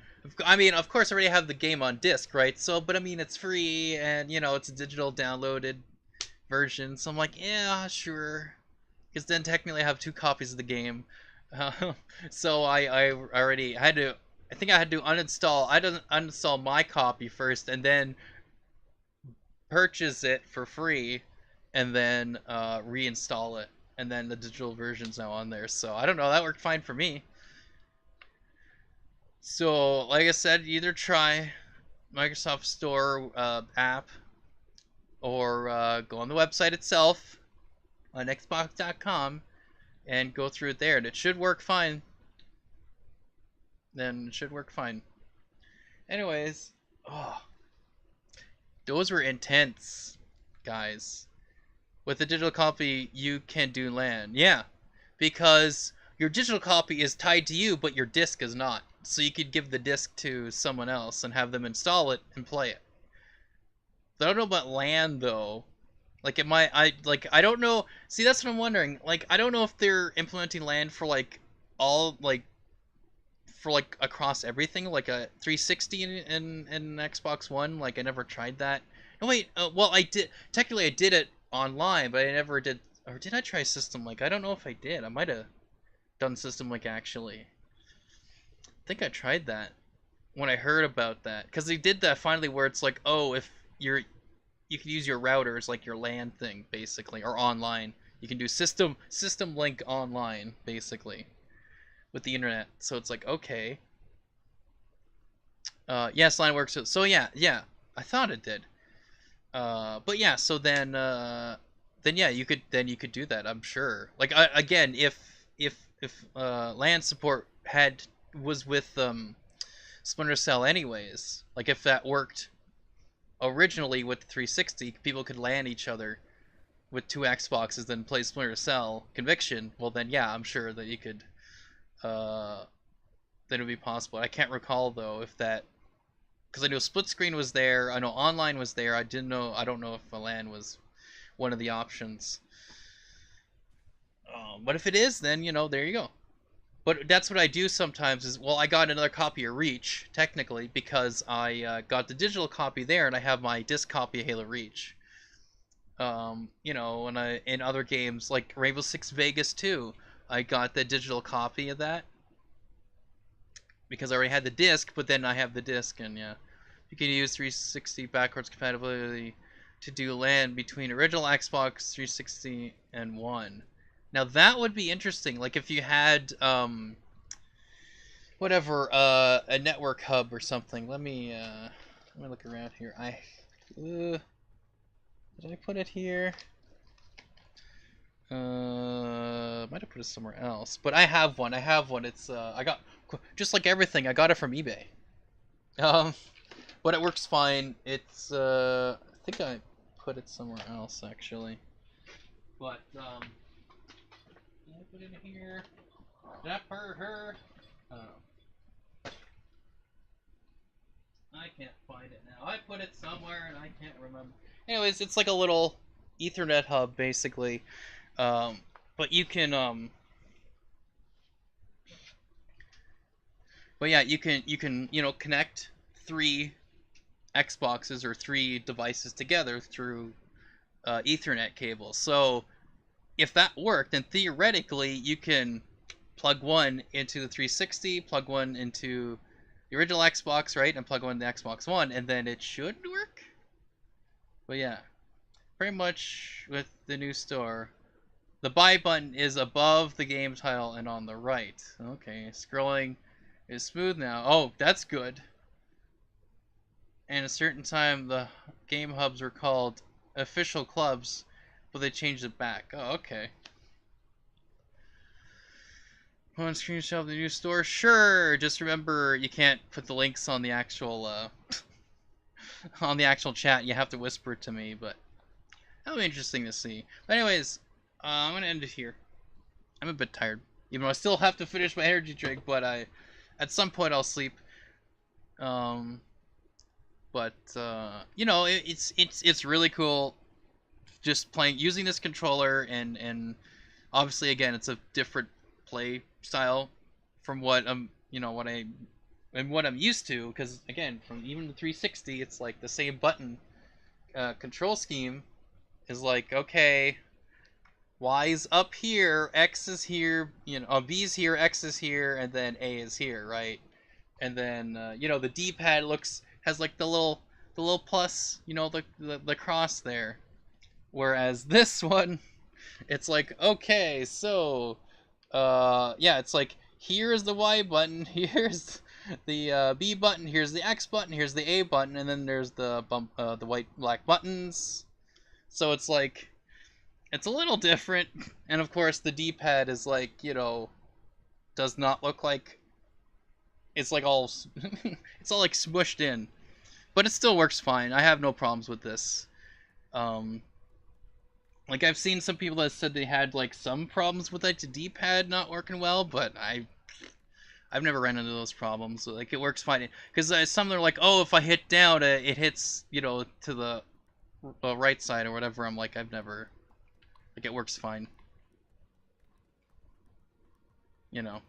I mean, of course, I already have the game on disc, right? So, but I mean, it's free, and you know, it's a digital downloaded version. So I'm like, yeah, sure, because then technically I have 2 copies of the game. So I already had to. I think I had to uninstall. I didn't uninstall my copy first, and then purchase it for free, and then reinstall it, and then the digital version's now on there. So I don't know. That worked fine for me. So, like I said, either try Microsoft Store app, or go on the website itself on Xbox.com and go through it there, and it should work fine. Then it should work fine. Anyways, oh, those were intense, guys. With a digital copy, you can do LAN. Yeah, because your digital copy is tied to you, but your disc is not. So you could give the disc to someone else and have them install it and play it. I don't know about LAN though. Like it might, I don't know. See, that's what I'm wondering. Like, I don't know if they're implementing LAN for like all for like across everything, like a 360 in Xbox One. Like I never tried that. No wait, well I did. Technically, I did it online, but I never did. Or did I try System Link? I don't know if I did. I might have done System Link actually. I think I tried that when I heard about that, because they did that finally, where it's like, oh, if you can use your routers like your LAN thing basically, or online. You can do system link online basically with the internet. So it's like, okay, yes, line works. So yeah, I thought it did. But yeah, so then yeah, you could do that. I'm sure. Like again, if LAN support was with Splinter Cell anyways, like if that worked originally with 360, people could LAN each other with two Xboxes, then play Splinter Cell Conviction. Well, then yeah, I'm sure that you could. Then it would be possible. I can't recall though if that, because I know split screen was there. I know online was there. I didn't know. I don't know if LAN was one of the options. But if it is, then there you go. But that's what I do sometimes is, well, I got another copy of Reach, technically, because I got the digital copy there, and I have my disc copy of Halo Reach. And in other games, like Rainbow Six Vegas 2, I got the digital copy of that, because I already had the disc, but then I have the disc, and yeah. You can use 360 backwards compatibility to do LAN between original Xbox 360 and One. Now that would be interesting. Like if you had whatever a network hub or something. Let me look around here. Did I put it here? Might have put it somewhere else. But I have one. It's I got, just like everything, I got it from eBay. But it works fine. It's I think I put it somewhere else actually. But did I put it in here? Did I put her? Oh. I can't find it now. I put it somewhere and I can't remember. Anyways, it's like a little Ethernet hub basically. But you can but yeah, you can connect three Xboxes or three devices together through Ethernet cable. So if that worked, then theoretically you can plug one into the 360, plug one into the original Xbox, right, and plug one into the Xbox One, and then it should work. But yeah, pretty much with the new store, the buy button is above the game title and on the right. Okay, scrolling is smooth now. Oh, that's good. And a certain time, the game hubs were called official clubs, but they changed it back. Oh, okay. On screenshot of the new store? Sure. Just remember, you can't put the links on the actual on the actual chat. You have to whisper it to me, but that'll be interesting to see. But anyways, I'm gonna end it here. I'm a bit tired, even though I still have to finish my energy drink. But at some point, I'll sleep. But it's really cool, just using this controller, and obviously again it's a different play style from what I'm used to, because again, from even the 360, it's like the same button control scheme is like, okay, Y's up here, X is here, B's here, X is here, and then A is here, right? And then the D-pad has like the little plus, the cross there. Whereas this one, it's like, okay, so yeah, it's like, here's the Y button, here's the B button, here's the X button, here's the A button, and then there's the white black buttons. So it's like, it's a little different, and of course the D-pad is like, does not look like it's like all it's all like smushed in, but it still works fine. I have no problems with this. Um, like I've seen some people that said they had like some problems with like the D-pad not working well, but I've never ran into those problems. Like it works fine because some are like, oh, if I hit down, it hits to the right side or whatever. I'm like, I've never like it works fine. You know,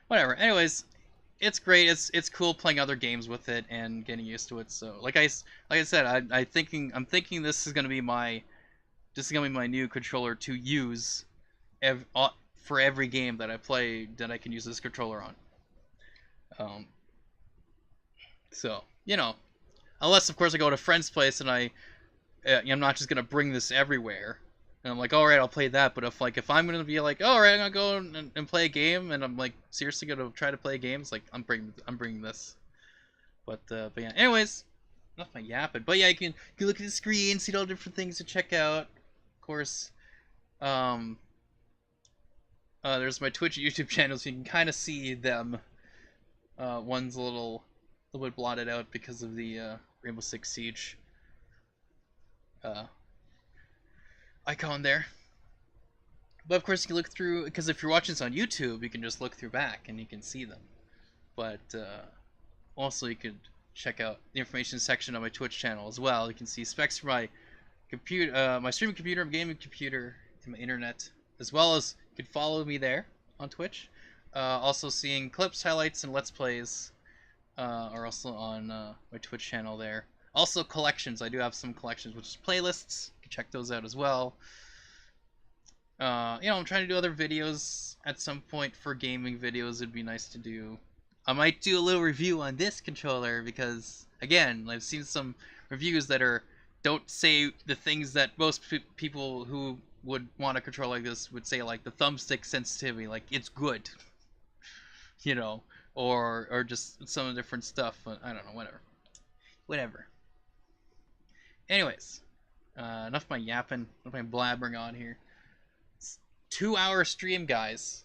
whatever. Anyways, it's great. It's cool playing other games with it and getting used to it. So like I said, I'm thinking this is gonna be my new controller to use for every game that I play that I can use this controller on. Um, so unless of course I go to a friend's place and I'm not just gonna bring this everywhere. And I'm like, all right, I'll play that. But if I'm gonna be like, all right, I'm gonna go and play a game, and I'm like seriously gonna try to play games, like I'm bringing this. But yeah. Anyways, enough my yapping. But yeah, you can look at the screen, see all the different things to check out. Of course, there's my Twitch and YouTube channels. So you can kind of see them. One's a little bit blotted out because of the Rainbow Six Siege icon there. But of course, you can look through, because if you're watching this on YouTube, you can just look through back and you can see them. But also, you could check out the information section on my Twitch channel as well. You can see specs for my computer, my streaming computer, my gaming computer, and my internet, as well as you can follow me there on Twitch. Also, seeing clips, highlights, and let's plays are also on my Twitch channel there. Also, collections. I do have some collections, which is playlists. You can check those out as well. I'm trying to do other videos at some point for gaming videos. It'd be nice to do. I might do a little review on this controller because, again, I've seen some reviews that don't say the things that most people who would want a controller like this would say, like the thumbstick sensitivity, like it's good, or just some different stuff. I don't know, whatever. Anyways, enough of my yapping, enough of my blabbering on here. 2-hour stream, guys.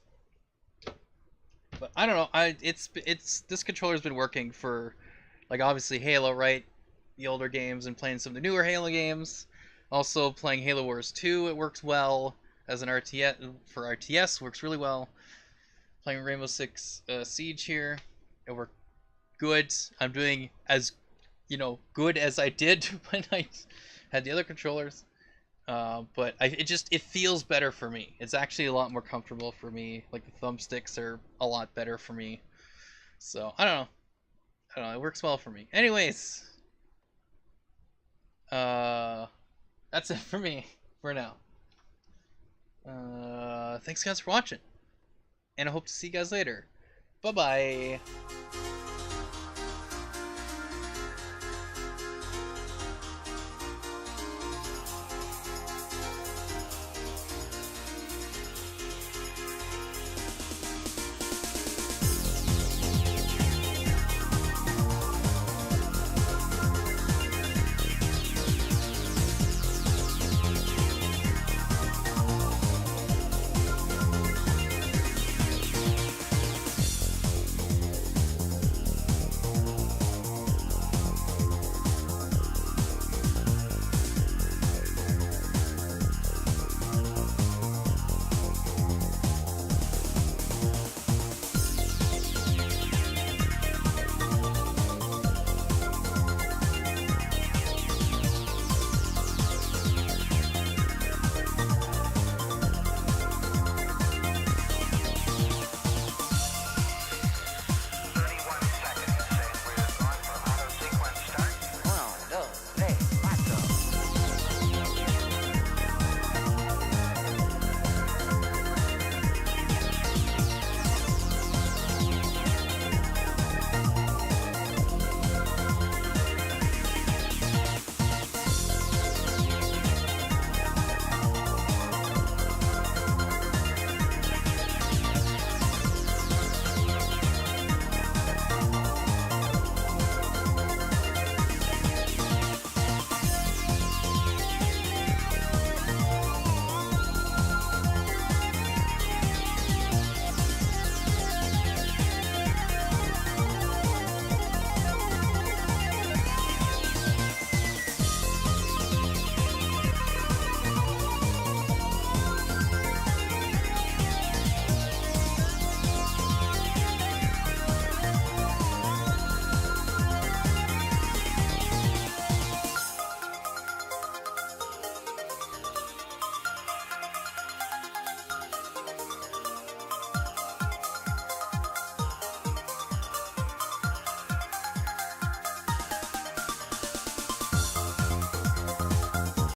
But I don't know. It's this controller's been working for, like, obviously Halo, right? The older games, and playing some of the newer Halo games. Also playing Halo Wars 2, it works well as an RTS for RTS, works really well. Playing Rainbow Six Siege here, it worked good. I'm doing as good as I did when I had the other controllers. But it feels better for me. It's actually a lot more comfortable for me. Like the thumbsticks are a lot better for me. So I don't know. It works well for me. Anyways, that's it for me for now. Thanks guys for watching, and I hope to see you guys later. Bye bye.